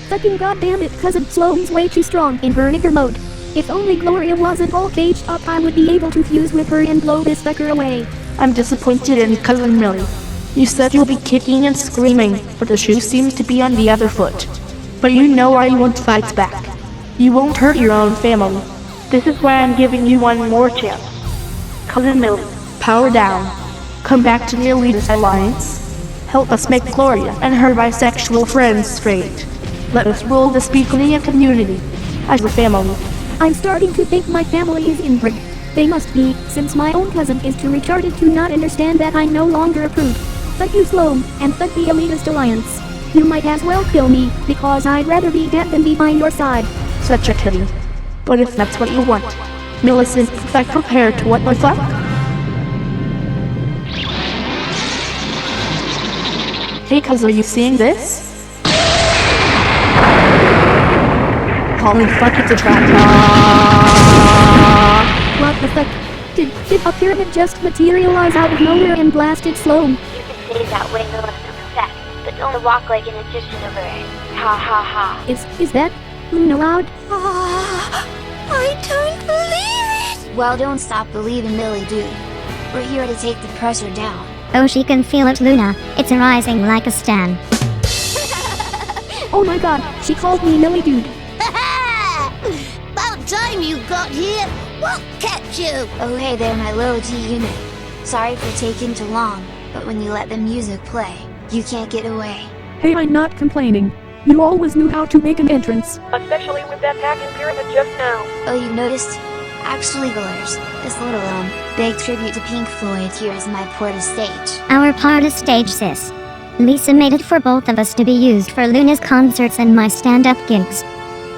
Fucking goddamn it, cousin Sloane's way too strong in her nigger mode. If only Gloria wasn't all caged up, I would be able to fuse with her and blow this fucker away. I'm disappointed in Cousin Millie. You said you'll be kicking and screaming, but the shoe seems to be on the other foot. But you know why you won't fight back. You won't hurt your own family. This is why I'm giving you one more chance. Cousin Millie, power down. Come back to the elitist alliance. Help us make Gloria and her bisexual friends straight. Let us rule the Speakonia community as a family. I'm starting to think my family is inbred. They must be, since my own cousin is too retarded to not understand that I'm no longer a prude. Fuck you, Sloane, and fuck the elitist alliance. You might as well kill me, because I'd rather be dead than be by your side. Such a kitty. But if that's what you want, Millicent, like prepared to what the fuck? Hey cuz, are you seeing this? Holy fuck, it's a trap. What the fuck? Did a pyramid just materialize out of nowhere and blasted Sloane? You can say that way the rest of the set, but don't walk like an Egyptian over it. Ha ha ha. Is that Luna loud? I don't believe it! Well, don't stop believing, Millie dude. We're here to take the pressure down. Oh, she can feel it, Luna. It's rising like a stan. Oh my god, she called me Millie dude. About time you got here. What kept you? Oh hey there, my little G unit. Sorry for taking too long, but when you let the music play, you can't get away. Hey, I'm not complaining. You always knew how to make an entrance. Especially with that packing pyramid just now. Oh, you noticed? Actually, Glurs, this little big tribute to Pink Floyd here is my porta stage. Our porta stage, sis. Lisa made it for both of us to be used for Luna's concerts and my stand-up gigs.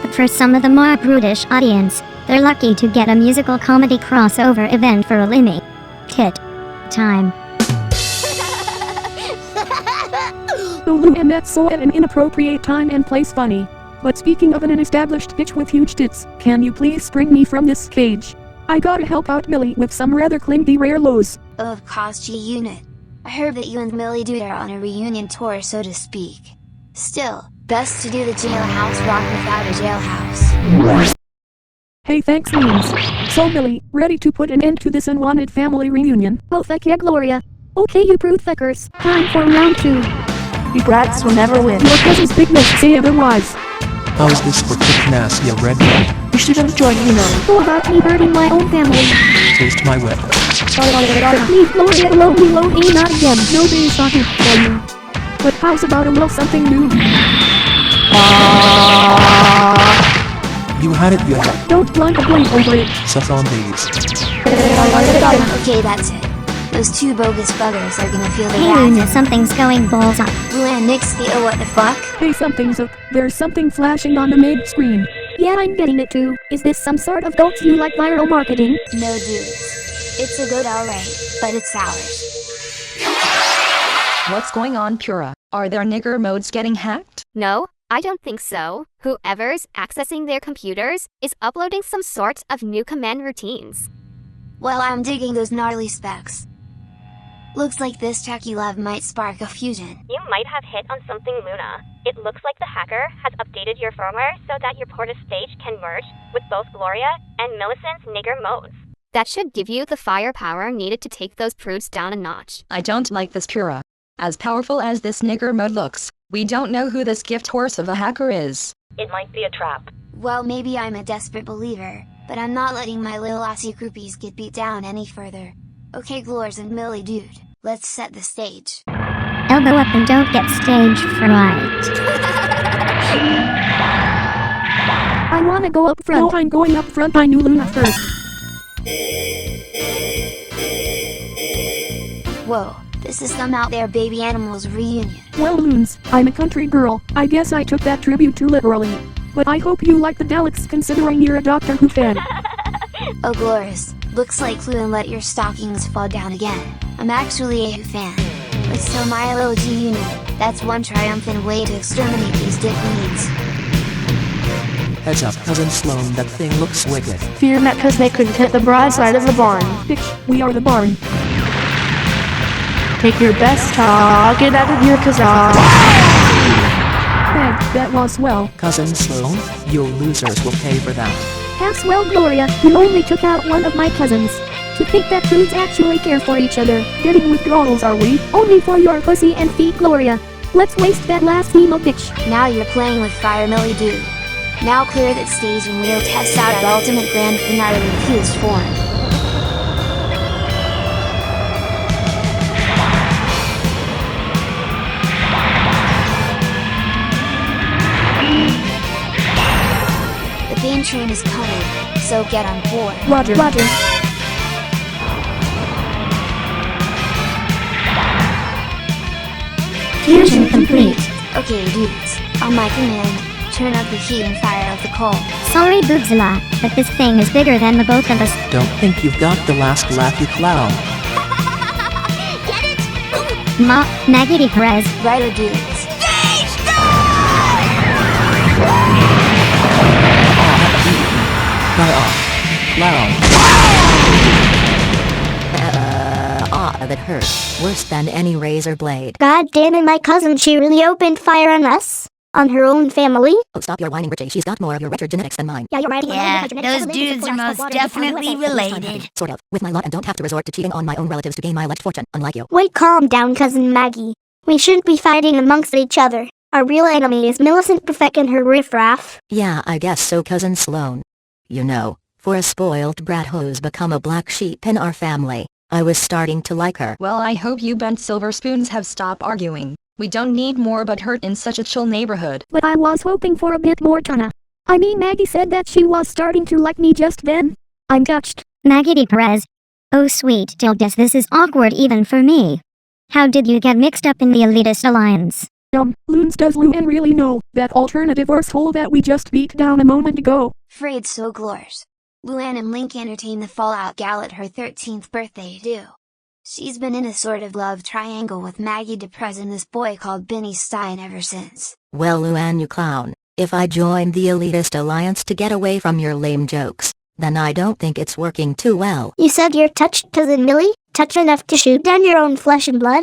But for some of the more brutish audience, they're lucky to get a musical comedy crossover event for a limited time. And that's so at an inappropriate time and place funny. But speaking of an established bitch with huge tits, can you please spring me from this cage? I gotta help out Millie with some rather clingy rare lows. Of course, G unit. I heard that you and Millie dude are on a reunion tour, so to speak. Still, best to do the jailhouse rock without a jailhouse. Hey, thanks means. So Millie, ready to put an end to this unwanted family reunion? Oh fuck yeah, Gloria. Okay, you prude fuckers, time for round 2. You brats will never win. Your cousin's big miss say otherwise. How's this for kicking ass, you redneck? You should have joined me now. Who about me hurting my own family? Taste my whip. Leave Gloria alone, you won't eat not again. Nobody's talking for you. But how's about a little something new? You had it, you had it. Don't blink over it. Suck on these. Okay, that's it. Those two bogus buggers are gonna feel the Hey wrath. Luna, something's going balls up. Luann nix the what the fuck? Hey, something's up. There's something flashing on the main screen. Yeah, I'm getting it too. Is this some sort of goats you like viral marketing? No dudes. It's a goat alright, but it's ours. What's going on, Pura? Are their nigger modes getting hacked? No, I don't think so. Whoever's accessing their computers is uploading some sort of new command routines. Well, I'm digging those gnarly specs. Looks like this techie love might spark a fusion. You might have hit on something, Luna. It looks like the hacker has updated your firmware so that your porta stage can merge with both Gloria and Millicent's nigger modes. That should give you the firepower needed to take those prudes down a notch. I don't like this, Pura. As powerful as this nigger mode looks, we don't know who this gift horse of a hacker is. It might be a trap. Well, maybe I'm a desperate believer, but I'm not letting my little Aussie groupies get beat down any further. Okay, Glors and Millie dude, let's set the stage. Elbow up and don't get stage fright. I wanna go up front. No, I'm going up front. I knew Luna first. Whoa, this is some out there baby animals reunion. Well, Loons, I'm a country girl. I guess I took that tribute too literally. But I hope you like the Daleks considering you're a Doctor Who fan. Oh, Glorious. Looks like Luann let your stockings fall down again. I'm actually a Who fan. But so my LOG unit, that's one triumphant way to exterminate these dick needs. Heads up, Cousin Sloan, that thing looks wicked. Fear not cause they couldn't hit the broadside of the barn. Bitch, we are the barn. Take your best target out of your kazaa. Bag, that was swell. Cousin Sloan, you losers will pay for that. Have swell, Gloria. You only took out one of my cousins. To think that dudes actually care for each other. Getting withdrawals, are we? Only for your pussy and feet, Gloria. Let's waste that last emo bitch. Now you're playing with fire, Millie dude. Now clear that stage and we'll test out our ultimate grand finale in fused form. The Bane train is coming, so get on board. Roger, roger. Fusion complete. Okay, dudes. On my command, turn up the heat and fire of the coal. Sorry, Boobzilla, but this thing is bigger than the both of us. Don't think you've got the last laugh, you clown. Get it? Ma, Nagity Perez. Righto, dudes. Cry off. Clown. That hurt. Worse than any razor blade. God damn it, my cousin, she really opened fire on us? On her own family? Oh, stop your whining, Richie. She's got more of your wretched genetics than mine. Yeah, you're right. Yeah, those dudes are most definitely related. Sort of. With my lot and don't have to resort to cheating on my own relatives to gain my alleged fortune, unlike you. Wait, calm down, cousin Maggie. We shouldn't be fighting amongst each other. Our real enemy is Millicent Perfect and her riffraff. Yeah, I guess so, Cousin Sloan. You know, for a spoiled brat who's become a black sheep in our family, I was starting to like her. Well, I hope you bent silver spoons have stopped arguing. We don't need more but hurt in such a chill neighborhood. But I was hoping for a bit more Tana. I mean, Maggie said that she was starting to like me just then. I'm touched. Maggie Perez. Oh sweet Dildes, this is awkward even for me. How did you get mixed up in the elitist alliance? Loons, does Luann really know that alternative arsehole that we just beat down a moment ago? Frayed so glors. Luann and Link entertain the Fallout gal at her 13th birthday too. She's been in a sort of love triangle with Maggie DePrez and this boy called Benny Stein ever since. Well, Luann, you clown, if I joined the elitist alliance to get away from your lame jokes, then I don't think it's working too well. You said you're touched, cousin Millie? Touched enough to shoot down your own flesh and blood?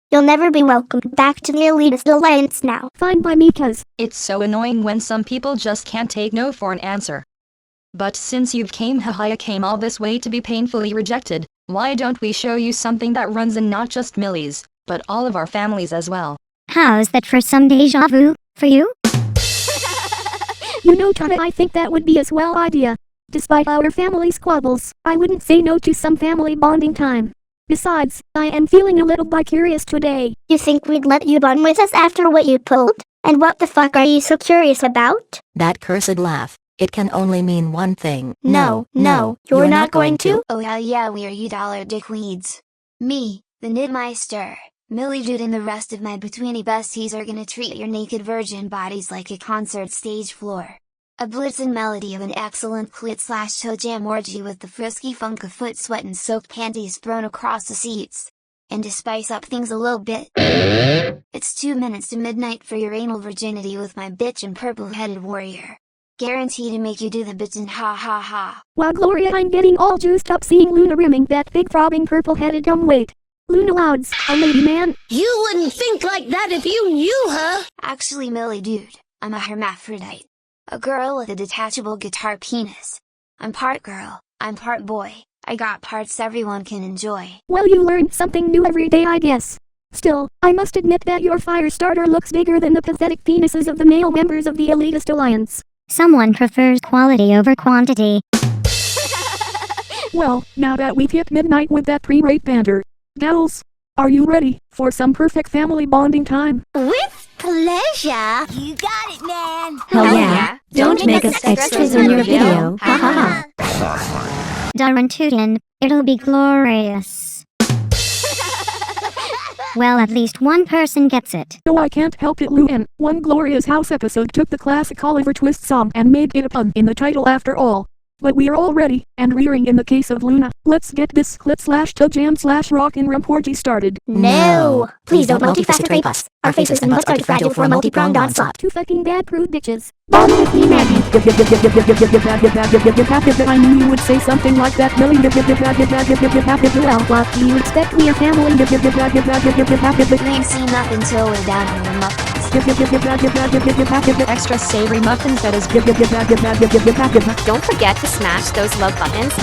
You'll never be welcomed back to the elitist alliance now. Fine by me, cuz. It's so annoying when some people just can't take no for an answer. But since you've came all this way to be painfully rejected, why don't we show you something that runs in not just Millie's, but all of our families as well? How's that for some deja vu, for you? You know, Tana, I think that would be a swell idea. Despite our family squabbles, I wouldn't say no to some family bonding time. Besides, I am feeling a little bi-curious today. You think we'd let you bond with us after what you pulled? And what the fuck are you so curious about? That cursed laugh. It can only mean one thing. No, you're not going to? Oh hell yeah, we are you dollar dickweeds. Me, the Nidmeister, Millie Dude and the rest of my Betweeny besties are gonna treat your naked virgin bodies like a concert stage floor. A blitzing melody of an excellent clit/toe jam orgy with the frisky funk of foot sweat and soaked panties thrown across the seats. And to spice up things a little bit, it's 2 minutes to midnight for your anal virginity with my bitch and purple-headed warrior. Guaranteed to make you do the bitchin' ha ha ha. Wow, Gloria, I'm getting all juiced up seeing Luna rimming that big throbbing purple-headed dumb weight. Luna Louds, a lady man. You wouldn't think like that if you knew her. Actually, Millie Dude, I'm a hermaphrodite. A girl with a detachable guitar penis. I'm part girl, I'm part boy. I got parts everyone can enjoy. Well, you learn something new every day, I guess. Still, I must admit that your fire starter looks bigger than the pathetic penises of the male members of the elitist alliance. Someone prefers quality over quantity. Well, now that we've hit midnight with that pre-rape banter, gals, are you ready for some perfect family bonding time? With pleasure. You got it, man. Hell yeah. Don't make us extras in your video. Ha ha ha. Darn tootin', it'll be glorious. Well, at least one person gets it. No, I can't help it, Luan. One Gloria's House episode took the classic Oliver Twist song and made it a pun in the title after all. But we are all ready, and rearing in the case of Luna. Let's get this clit/toe jam/rock and rump orgy started. No! Please don't multifaceted rape us. Our faces and butts are too fragile for a multi-pronged onslaught. Two fucking bad prude bitches. Bond with me, Maggie. I knew you would say something like that, Millie. Well, what do you expect? We are family. We ain't seen nothing till we're down in the muffins. Extra savory muffins, that is. Don't forget to smash those love buttons.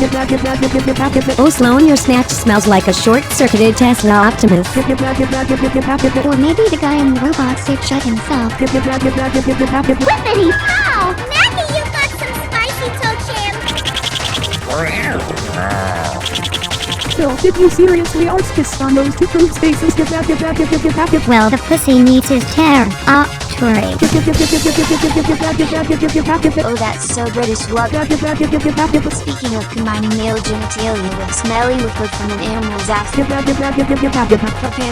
Oh, Sloan, your snatch smells like a short-circuited Tesla Optimus. Or maybe the guy in the robot suit shut himself. Whippity pow! Maggie, you got some spicy toe jam. Phil, did you seriously arse kiss on those two prudes' faces? Well, the pussy needs his territory. Oh, that's so British love. Speaking of combining male genitalia with smelly liquid from an animal's ass. Prepare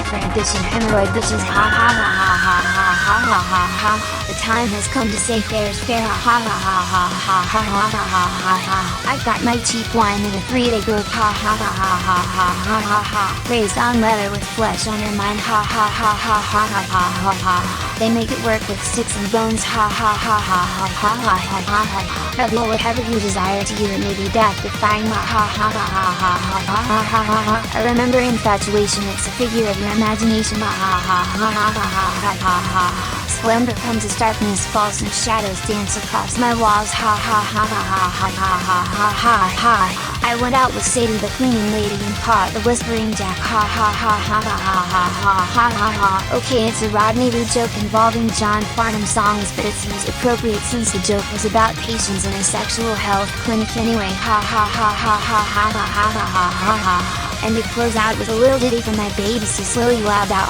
for addition, hemorrhoid bitches. Ha ha ha ha ha ha ha ha ha. The time has come to say fair is fair. Ha ha ha ha ha ha ha ha ha ha. I've got my cheap wine in a 3-day group. Ha ha ha ha ha ha ha ha ha. Raised on leather with flesh on your mind. Ha ha ha ha ha ha ha ha. They make it work with sticks and bones. Ha ha ha ha ha ha ha ha ha. Double whatever you desire to you, it may be death defying. Ha ha ha ha ha ha ha ha ha ha. I remember infatuation, it's a figure of your imagination. Ha ha ha ha ha ha ha ha ha. Slumber comes as darkness falls and shadows dance across my walls. Ha ha ha ha ha ha ha ha ha ha. I went out with Sadie the cleaning lady and caught the whispering Jack. Ha ha ha ha ha ha ha ha ha ha. Okay, it's a Rodney Reed joke involving John Farnham songs, but it seems appropriate since the joke was about patients in a sexual health clinic anyway. Ha ha ha ha ha ha ha ha ha ha ha. And to close out with a little ditty from my babies to slowly loud out.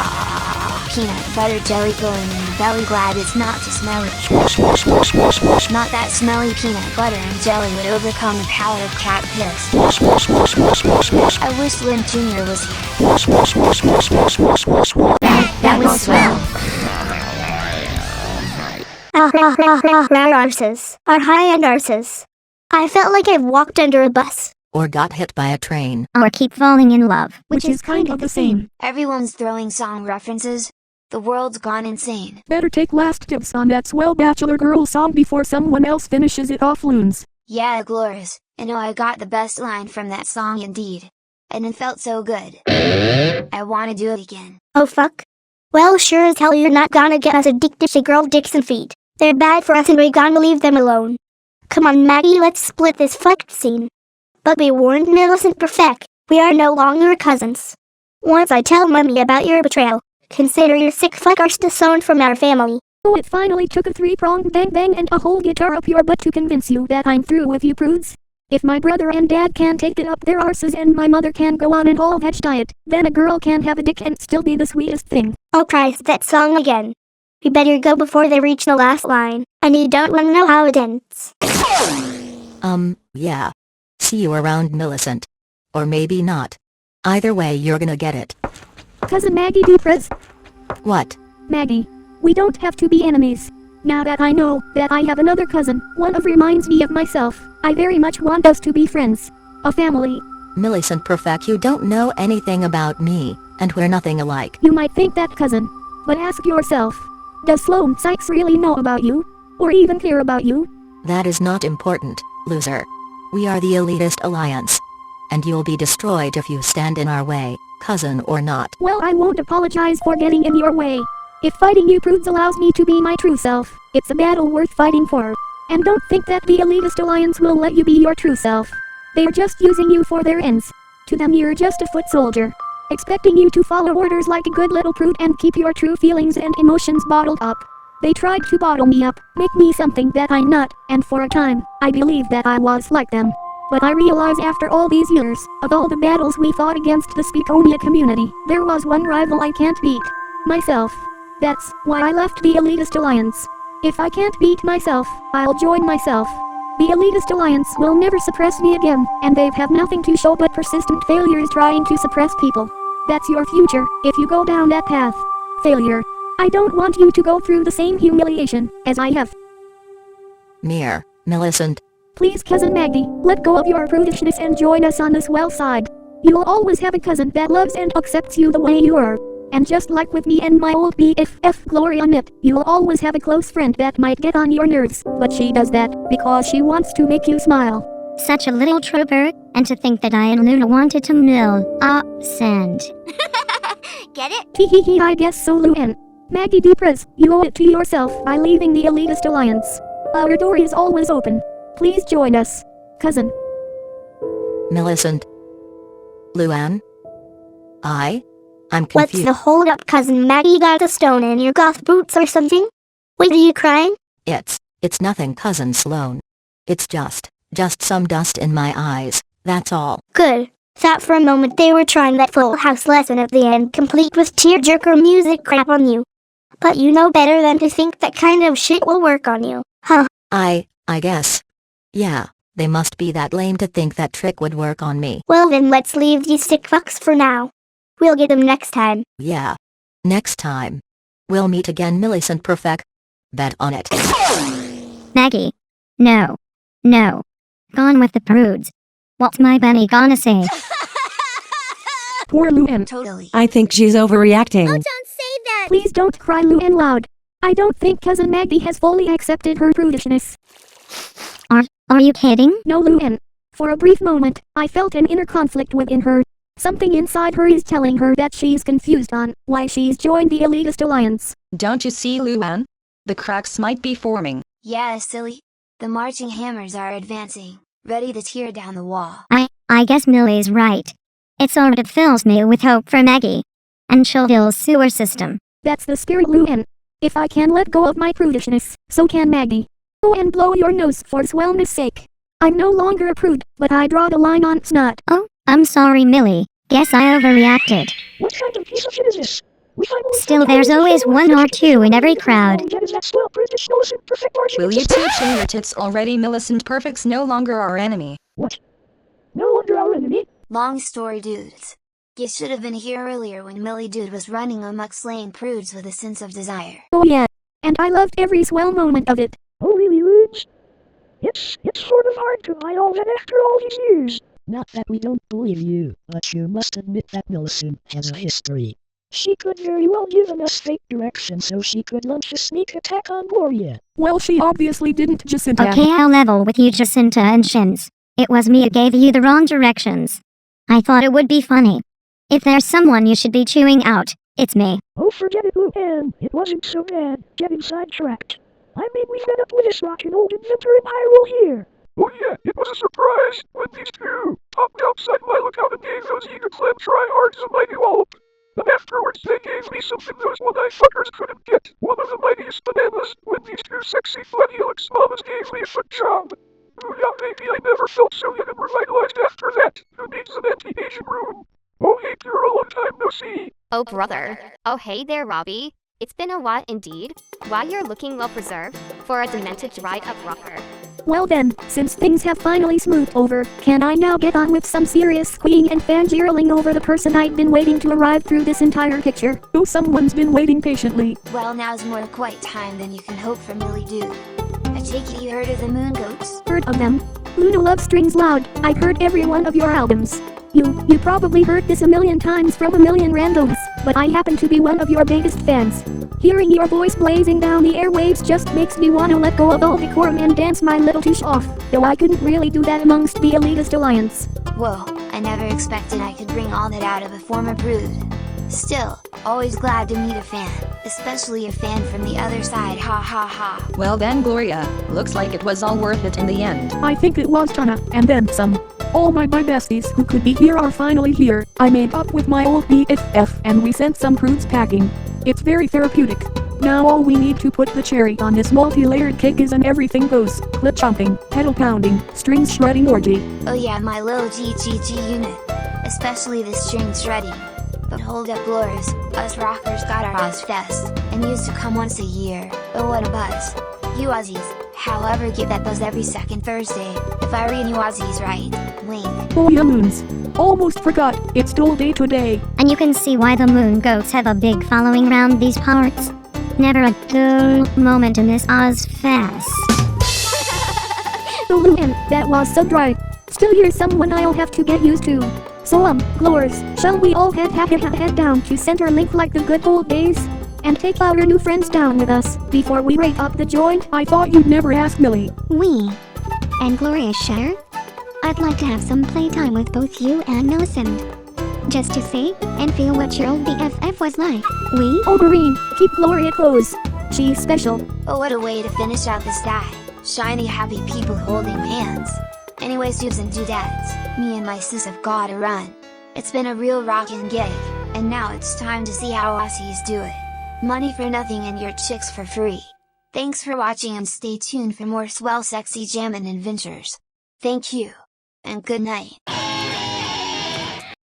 Peanut butter jelly going in the belly, glad it's not too smelly. Not that smelly peanut butter and jelly would overcome the power of cat piss. I wish Lynn Jr. was here. That was swell. Our arses. Our high-end arses. I felt like I walked under a bus. Or got hit by a train. Or keep falling in love. Which is kind of the same. Everyone's throwing song references. The world's gone insane. Better take last tips on that swell Bachelor Girl song before someone else finishes it off, loons. Yeah, Glorious. I know I got the best line from that song indeed. And it felt so good. I wanna do it again. Oh fuck. Well, sure as hell you're not gonna get us addicted to girl dicks and feet. They're bad for us and we're gonna leave them alone. Come on, Maggie, let's split this fucked scene. But be warned, Millicent Perfect, we are no longer cousins. Once I tell Mummy about your betrayal, consider your sick fuckers disowned from our family. Oh, it finally took a three-pronged bang bang and a whole guitar up your butt to convince you that I'm through with you prudes. If my brother and dad can take it up their arses and my mother can go on an all-veg diet, then a girl can have a dick and still be the sweetest thing. Oh Christ, that song again. You better go before they reach the last line, and you don't want to know how it ends. Yeah. See you around, Millicent. Or maybe not. Either way, you're gonna get it. Cousin Maggie Duprez. What? Maggie, we don't have to be enemies. Now that I know that I have another cousin, one of reminds me of myself, I very much want us to be friends. A family. Millicent Perfect, you don't know anything about me, and we're nothing alike. You might think that, cousin. But ask yourself. Does Sloane Sykes really know about you? Or even care about you? That is not important, loser. We are the elitist alliance. And you'll be destroyed if you stand in our way, cousin or not. Well, I won't apologize for getting in your way. If fighting you prudes allows me to be my true self, it's a battle worth fighting for. And don't think that the elitist alliance will let you be your true self. They're just using you for their ends. To them you're just a foot soldier, expecting you to follow orders like a good little prude and keep your true feelings and emotions bottled up. They tried to bottle me up, make me something that I'm not, and for a time, I believed that I was like them. But I realize after all these years, of all the battles we fought against the Speakonia community, there was one rival I can't beat. Myself. That's why I left the elitist alliance. If I can't beat myself, I'll join myself. The elitist alliance will never suppress me again, and they've have nothing to show but persistent failures trying to suppress people. That's your future, if you go down that path. Failure. I don't want you to go through the same humiliation as I have. Millicent. Please, Cousin Maggie, let go of your prudishness and join us on this well side. You'll always have a cousin that loves and accepts you the way you are. And just like with me and my old BFF Gloria Nip, you'll always have a close friend that might get on your nerves, but she does that because she wants to make you smile. Such a little trooper, and to think that I and Luna wanted to send. Get it? Hee, I guess so, Luan. Maggie Duprez, you owe it to yourself by leaving the elitist alliance. Our door is always open. Please join us, cousin. Millicent. Luan? I'm confused. What's the hold up, Cousin Maggie? Got a stone in your goth boots or something? Wait, are you crying? It's nothing, Cousin Sloane. It's just some dust in my eyes, that's all. Good. Thought for a moment they were trying that Full House lesson at the end, complete with tearjerker music crap on you. But you know better than to think that kind of shit will work on you, huh? I guess. Yeah, they must be that lame to think that trick would work on me. Well then let's leave these sick fucks for now. We'll get them next time. Yeah. Next time. We'll meet again, Millicent Perfect. Bet on it. Maggie. No. Gone with the prudes. What's my Benny gonna say? Poor Luan. Totally. I think she's overreacting. Oh, don't say that. Please don't cry, Luan, loud. I don't think Cousin Maggie has fully accepted her prudishness. Are you kidding? No, Luan. For a brief moment, I felt an inner conflict within her. Something inside her is telling her that she's confused on why she's joined the elitist alliance. Don't you see, Luan? The cracks might be forming. Yeah, silly. The marching hammers are advancing, ready to tear down the wall. I guess Millie's right. It sort of fills me with hope for Maggie. And Chilville's sewer system. That's the spirit, Luan. If I can let go of my prudishness, so can Maggie. Go and blow your nose for wellness sake. I'm no longer a prude, but I draw the line on snot. Oh, I'm sorry, Millie. Guess I overreacted. What kind of piece of shit is this? Still, there's always one or two in every crowd. Will you two chill your tits already? Millicent Perfect's no longer our enemy. What? No longer our enemy? Long story, dudes. You should have been here earlier when Millie Dude was running amok slaying prudes with a sense of desire. Oh yeah. And I loved every swell moment of it. Oh really, Ludes? It's sort of hard to buy all that after all these years. Not that we don't believe you, but you must admit that Millicent has a history. She could very well given us fake direction so she could launch a sneak attack on Gloria. Well, she obviously didn't, Jacinta. Okay, I'll level with you, Jacinta and Shins. It was me who gave you the wrong directions. I thought it would be funny. If there's someone you should be chewing out, it's me. Oh, forget it, Luan. It wasn't so bad, getting sidetracked. I mean, we met up with this rockin' old inventor in Hyrule here. Oh yeah, it was a surprise when these two popped outside my lookout and gave those eager clan tryhards a mighty wallop. And afterwards they gave me something those one-eyed fuckers couldn't get, one of the mightiest banana baby, I never felt so young and revitalized after that. Who needs an anti-aging room? Oh hey girl, long time no see. Oh brother. Oh hey there Robbie. It's been a while indeed. Why you're looking well preserved for a demented dried-up rocker. Well then, since things have finally smoothed over, can I now get on with some serious squeeing and fangirling over the person I've been waiting to arrive through this entire picture? Oh, someone's been waiting patiently. Well, now's more quiet time than you can hope for, Millie Dude. I take it you heard of the Moon Goats? Heard of them? Luna loves strings loud. I've heard every one of your albums. You probably heard this a million times from a million randoms, but I happen to be one of your biggest fans. Hearing your voice blazing down the airwaves just makes me want to let go of all decorum and dance my little tush off, though I couldn't really do that amongst the elitist alliance. Whoa, I never expected I could bring all that out of a former brood. Still, always glad to meet a fan, especially a fan from the other side, ha ha ha. Well then Gloria, looks like it was all worth it in the end. I think it was Tana, and then some. All my besties who could be here are finally here. I made up with my old BFF and we sent some prudes packing. It's very therapeutic. Now all we need to put the cherry on this multi-layered cake is an everything goes, clip chomping, pedal pounding, strings shredding orgy. Oh yeah, my little GGG unit. Especially the string shredding. But hold up Glorious, us rockers got our Ozfest, and used to come once a year. Oh what a buzz. You Aussies, however get that buzz every second Thursday, if I read you Aussies right, wink. Oh yeah moons. Almost forgot, it's Dole Day today. And you can see why the Moon Goats have a big following round these parts. Never a dull moment in this Ozfest. Oh man, that was so dry. Still here's someone I'll have to get used to. So Glors, shall we all head down to Center Link like the good old days? And take our new friends down with us, before we break up the joint? I thought you'd never ask Millie. We and Gloria share? I'd like to have some playtime with both you and Millicent. Just to see and feel what your old BFF was like. We? Oh Marine, keep Gloria close. She's special. Oh what a way to finish out this day. Shiny happy people holding hands. Anyways dudes and dudettes, me and my sis have gotta run. It's been a real rockin' gig, and now it's time to see how Aussies do it. Money for nothing and your chicks for free. Thanks for watching and stay tuned for more swell sexy jammin' adventures. Thank you. And good night.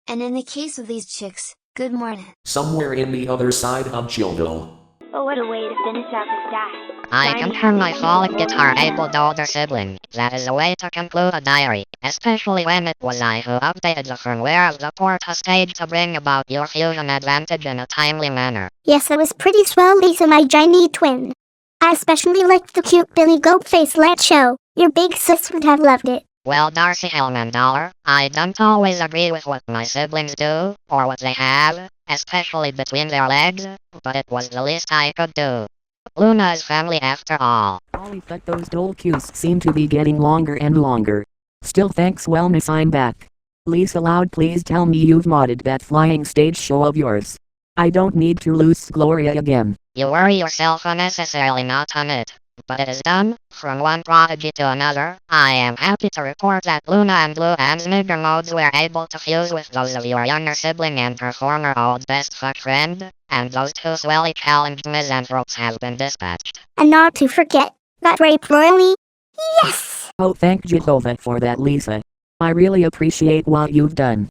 And in the case of these chicks, good morning. Somewhere in the other side of Chillville. Oh what a way to finish out this day. I compare my fallen guitar-abled older sibling. That is a way to conclude a diary, especially when it was I who updated the firmware of the Porta stage to bring about your fusion advantage in a timely manner. Yes, it was pretty swell, Lisa, my Chinese twin. I especially liked the cute Billy Goat Face Let show. Your big sis would have loved it. Well, Darcy Hellman Dollar, I don't always agree with what my siblings do, or what they have, especially between their legs, but it was the least I could do. Luna is family after all. Holy fuck, those dole cues seem to be getting longer and longer. Still thanks wellness, I'm back. Lisa Loud, please tell me you've modded that flying stage show of yours. I don't need to lose Gloria again. You worry yourself unnecessarily not on it. But it is done, from one prodigy to another. I am happy to report that Luna and Blue Hand's nigger modes were able to fuse with those of your younger sibling and her former old best fuck friend, and those two swelly challenged misanthropes have been dispatched. And not to forget, that rape royally? Yes! Oh, thank Jehovah for that, Lisa. I really appreciate what you've done.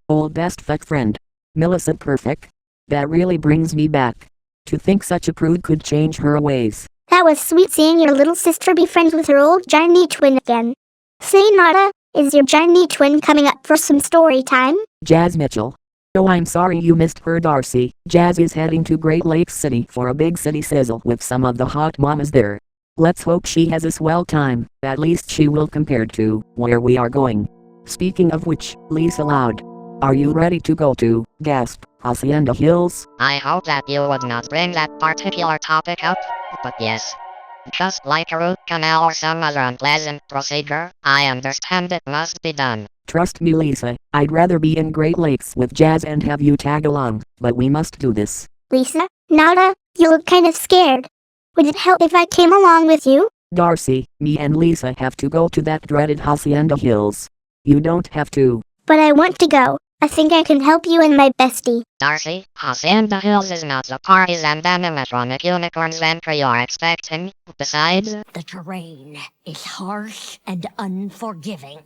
Old best fuck friend. Millicent perfect. That really brings me back. To think such a prude could change her ways. That was sweet seeing your little sister be friends with her old Chinese twin again. Say Nada, is your Chinese twin coming up for some story time? Jazz Mitchell. Oh, I'm sorry you missed her, Darcy. Jazz is heading to Great Lakes City for a big city sizzle with some of the hot mamas there. Let's hope she has a swell time, at least she will compared to where we are going. Speaking of which, Lisa Loud, are you ready to go to, gasp, Hacienda Hills? I hope that you would not bring that particular topic up, but yes. Just like a root canal or some other unpleasant procedure, I understand it must be done. Trust me, Lisa, I'd rather be in Great Lakes with Jazz and have you tag along, but we must do this. Lisa, Nada, you look kind of scared. Would it help if I came along with you? Darcy, me and Lisa have to go to that dreaded Hacienda Hills. You don't have to. But I want to go. I think I can help you and my bestie. Darcy, Hacienda Hills is not the parties and animatronic unicorns vampire you're expecting. Besides, the terrain is harsh and unforgiving.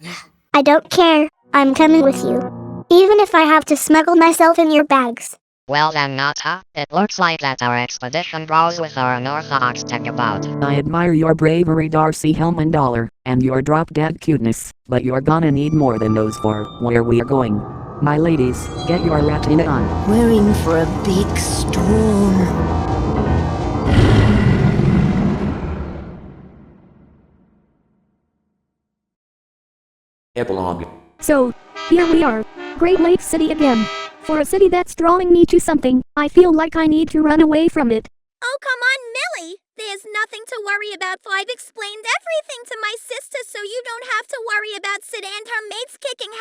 I don't care. I'm coming with you. Even if I have to smuggle myself in your bags. well then Nata, it looks like that our expedition grows with our unorthodox tech about. I admire your bravery, Darcy Hellman Dollar, and your drop-dead cuteness, but you're gonna need more than those for where we are going. My ladies, get your retina on. We're in for a big storm. Epilogue. So, here we are. Great Lakes City again. For a city that's drawing me to something, I feel like I need to run away from it. Oh, come on, Millie. There's nothing to worry about. I've explained everything to my sister, so you don't have to worry about Sid and her mates kicking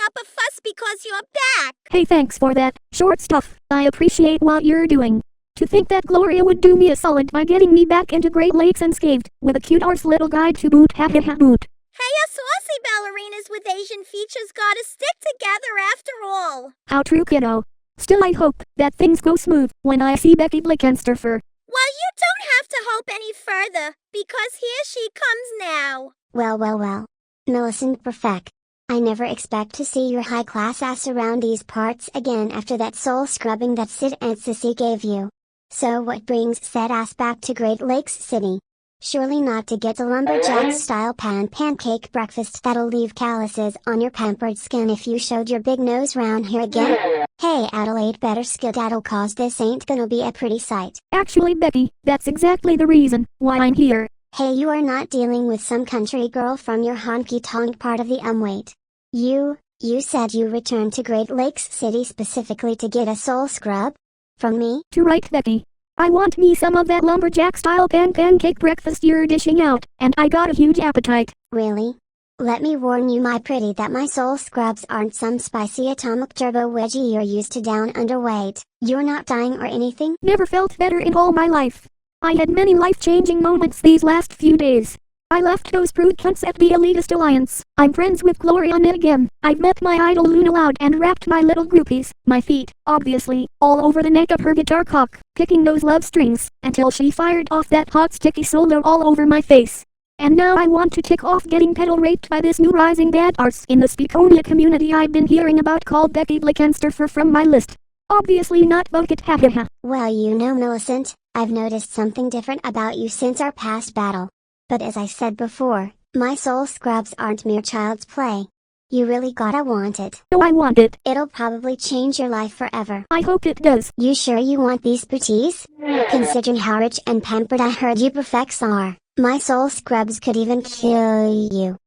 up a fuss because you're back. Hey, thanks for that short stuff. I appreciate what you're doing. To think that Gloria would do me a solid by getting me back into Great Lakes unscathed, with a cute arse little guide to boot, ha ha ha boot. Hey, us saucy ballerinas with Asian features gotta stick together after all. How true, kiddo. Still, I hope that things go smooth when I see Becky Blickensterfer. Well, you don't have to hope any further, because here she comes now. Well. Millicent Perfect. I never expect to see your high-class ass around these parts again after that soul scrubbing that Sid and Sissy gave you. So what brings said ass back to Great Lakes City? Surely not to get a lumberjack-style pancake breakfast that'll leave calluses on your pampered skin if you showed your big nose round here again? Hey Adelaide, better skedaddle cause this ain't gonna be a pretty sight. Actually, Becky, that's exactly the reason why I'm here. Hey, you are not dealing with some country girl from your honky-tonk part of the wait. You said you returned to Great Lakes City specifically to get a soul scrub? From me? To right, Becky. I want me some of that lumberjack-style pancake breakfast you're dishing out, and I got a huge appetite. Really? Let me warn you, my pretty, that my soul scrubs aren't some spicy atomic turbo wedgie you're used to down underweight. You're not dying or anything? Never felt better in all my life. I had many life-changing moments these last few days. I left those prude cunts at the Elitist Alliance. I'm friends with Gloria again. I've met my idol Luna Loud and wrapped my little groupies, my feet, obviously, all over the neck of her guitar cock, kicking those love strings, until she fired off that hot sticky solo all over my face. And now I want to tick off getting pedal raped by this new rising bad arse in the Speakonia community I've been hearing about called Becky Blickensterfer from my list. Obviously not Bucket, ha ha ha. Well, you know, Millicent, I've noticed something different about you since our past battle. But as I said before, my soul scrubs aren't mere child's play. You really gotta want it. No, I want it. It'll probably change your life forever. I hope it does. You sure you want these booties? Considering how rich and pampered I heard you perfects are, my soul scrubs could even kill you.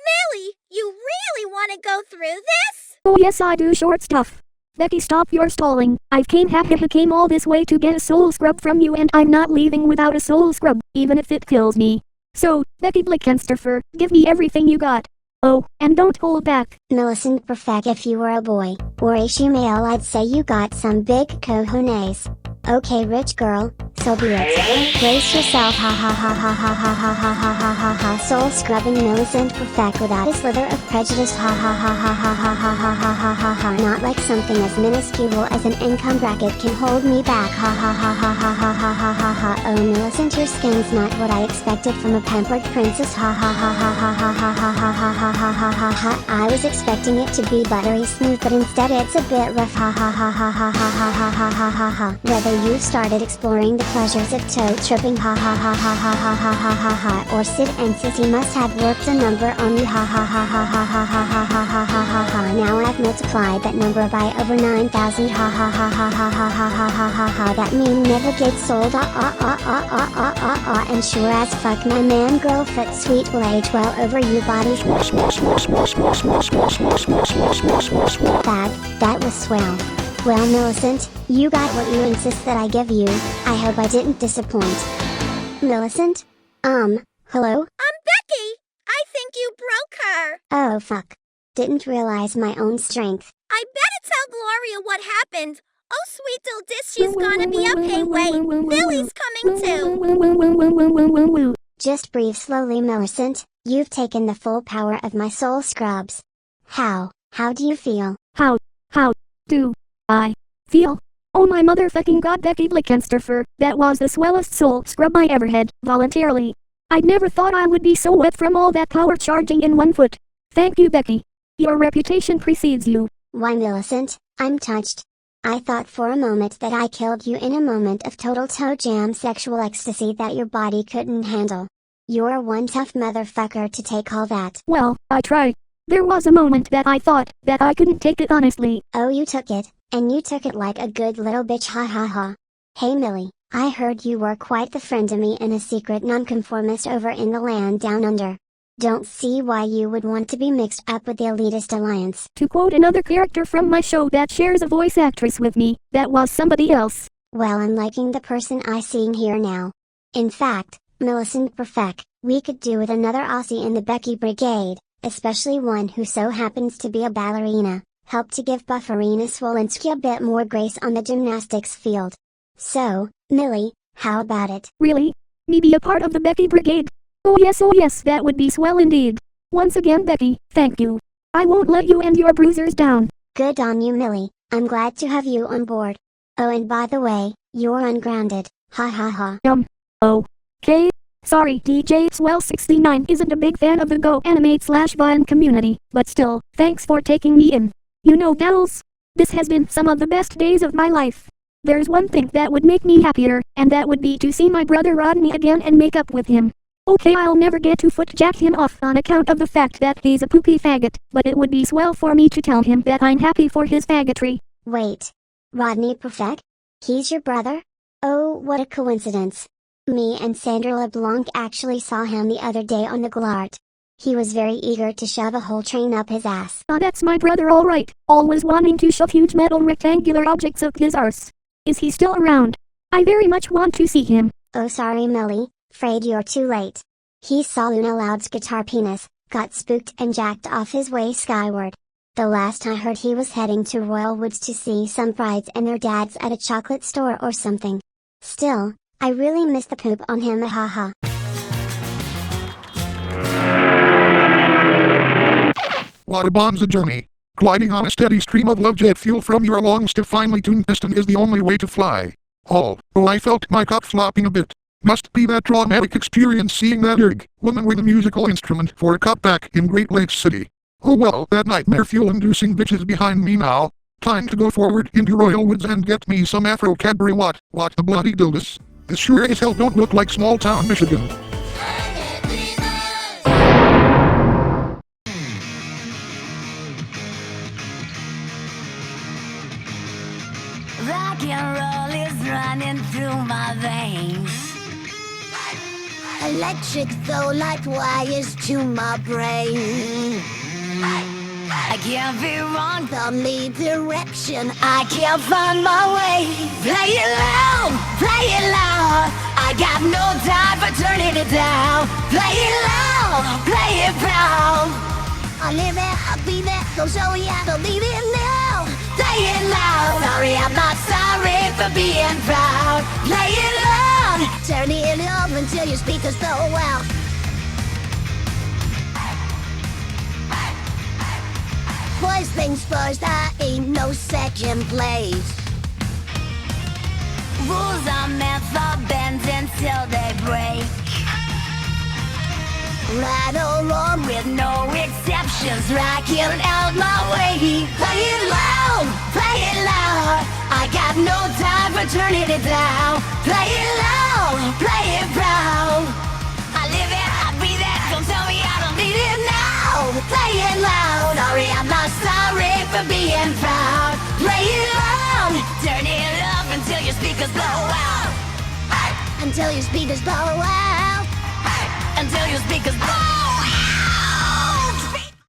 Millie, you really wanna go through this? Oh yes I do, short stuff. Becky, stop your stalling. I came all this way to get a soul scrub from you, and I'm not leaving without a soul scrub, even if it kills me. So, Becky Blickensterfer, give me everything you got. Oh, and don't hold back. Millicent Perfect, if you were a boy, or a female, I'd say you got some big cojones. Okay, rich girl, so be it. Brace yourself, ha ha ha ha ha ha ha ha ha ha ha ha. Soul scrubbing Millicent Perfect without a slither of prejudice, ha ha ha ha ha ha ha ha ha ha ha ha. Not like something as minuscule as an income bracket can hold me back, ha ha ha ha ha ha ha ha ha ha. Oh Millicent, your skin's not what I expected from a pampered princess, ha ha ha ha ha ha ha ha ha ha ha ha ha ha. I was expecting it to be buttery smooth, but instead it's a bit rough, ha ha ha ha ha ha ha ha ha ha ha ha. Whether you've started exploring the pleasures of toe tripping, ha ha ha ha ha ha ha ha ha ha, or Sid and Sissy must have worked a number on you, ha ha ha ha ha ha ha ha ha ha ha ha ha. Now I've multiplied that number by over 9,000, ha ha ha ha ha ha ha ha ha ha ha. That meme never gets sold, and sure as fuck my man girl foot sweet will age well over you bodies. That was swell. Well Millicent, you got what you insist that I give you. I hope I didn't disappoint. Millicent? Hello? Becky! I think you broke her. Oh fuck. Didn't realize my own strength. I better tell Gloria what happened. Oh sweet little dish, she's gonna be up. Hey wait, Billy's coming too. Just breathe slowly, Millicent. You've taken the full power of my soul scrubs. How do you feel? How do I feel? Oh my motherfucking god, Becky Blickensterfer, that was the swellest soul scrub I ever had, voluntarily. I'd never thought I would be so wet from all that power charging in one foot. Thank you, Becky. Your reputation precedes you. Why, Millicent, I'm touched. I thought for a moment that I killed you in a moment of total toe jam sexual ecstasy that your body couldn't handle. You're one tough motherfucker to take all that. Well, I tried. There was a moment that I thought that I couldn't take it honestly. Oh, you took it, and you took it like a good little bitch, ha ha ha. Hey Millie, I heard you were quite the friend of me and a secret nonconformist over in the land down under. Don't see why you would want to be mixed up with the elitist alliance. To quote another character from my show that shares a voice actress with me, that was somebody else. Well, I'm liking the person I seeing here now. In fact, Millicent Perfect, we could do with another Aussie in the Becky Brigade, especially one who so happens to be a ballerina, help to give Bufferina Swolensky a bit more grace on the gymnastics field. So, Millie, how about it? Really? Me be a part of the Becky Brigade? Oh yes, that would be swell indeed. Once again, Becky, thank you. I won't let you and your bruisers down. Good on you, Millie. I'm glad to have you on board. Oh, and by the way, you're ungrounded. Ha ha ha. Okay. Sorry, DJ Swell69 isn't a big fan of the Go Animate/Vine community, but still, thanks for taking me in. You know, gals, this has been some of the best days of my life. There's one thing that would make me happier, and that would be to see my brother Rodney again and make up with him. Okay, I'll never get to footjack him off on account of the fact that he's a poopy faggot, but it would be swell for me to tell him that I'm happy for his faggotry. Wait. Rodney Perfect? He's your brother? Oh, what a coincidence. Me and Sandra LeBlanc actually saw him the other day on the Glart. He was very eager to shove a whole train up his ass. That's my brother alright, always wanting to shove huge metal rectangular objects up his arse. Is he still around? I very much want to see him. Oh sorry Millie, afraid you're too late. He saw Luna Loud's guitar penis, got spooked and jacked off his way skyward. The last I heard he was heading to Royal Woods to see some brides and their dads at a chocolate store or something. Still, I really miss the poop on him, haha. What a bonza journey. Gliding on a steady stream of love jet fuel from your long stiff finely tuned piston is the only way to fly. Oh, I felt my cock flopping a bit. Must be that traumatic experience seeing that woman with a musical instrument for a cup back in Great Lakes City. Oh well, that nightmare fuel-inducing bitch is behind me now. Time to go forward into Royal Woods and get me some Afro Cadbury what the bloody dildos. This sure as hell don't look like small town Michigan. Rock and roll is running through my veins. Electric though like wires to my brain. I can't be wrong, the lead direction, I can't find my way. Play it loud, I got no time for turning it down. Play it loud, play it proud. I live it, I'll be there, don't show you how to leave it now. Play it loud, sorry I'm not sorry for being proud. Play it loud, turn it up until your speakers go out. First things first, I ain't no second place. Rules are meant for bends until they break. Right or wrong with no exceptions, rocking out my way. Play it loud, I got no time for turning it down. Play it loud, play it proud. I live it, I breathe it, don't tell me I don't need it now. Play it loud, sorry I'm not sorry for being proud. Play it loud, turn it up until your speakers blow out. Until your speakers blow out. Until your speakers blow out.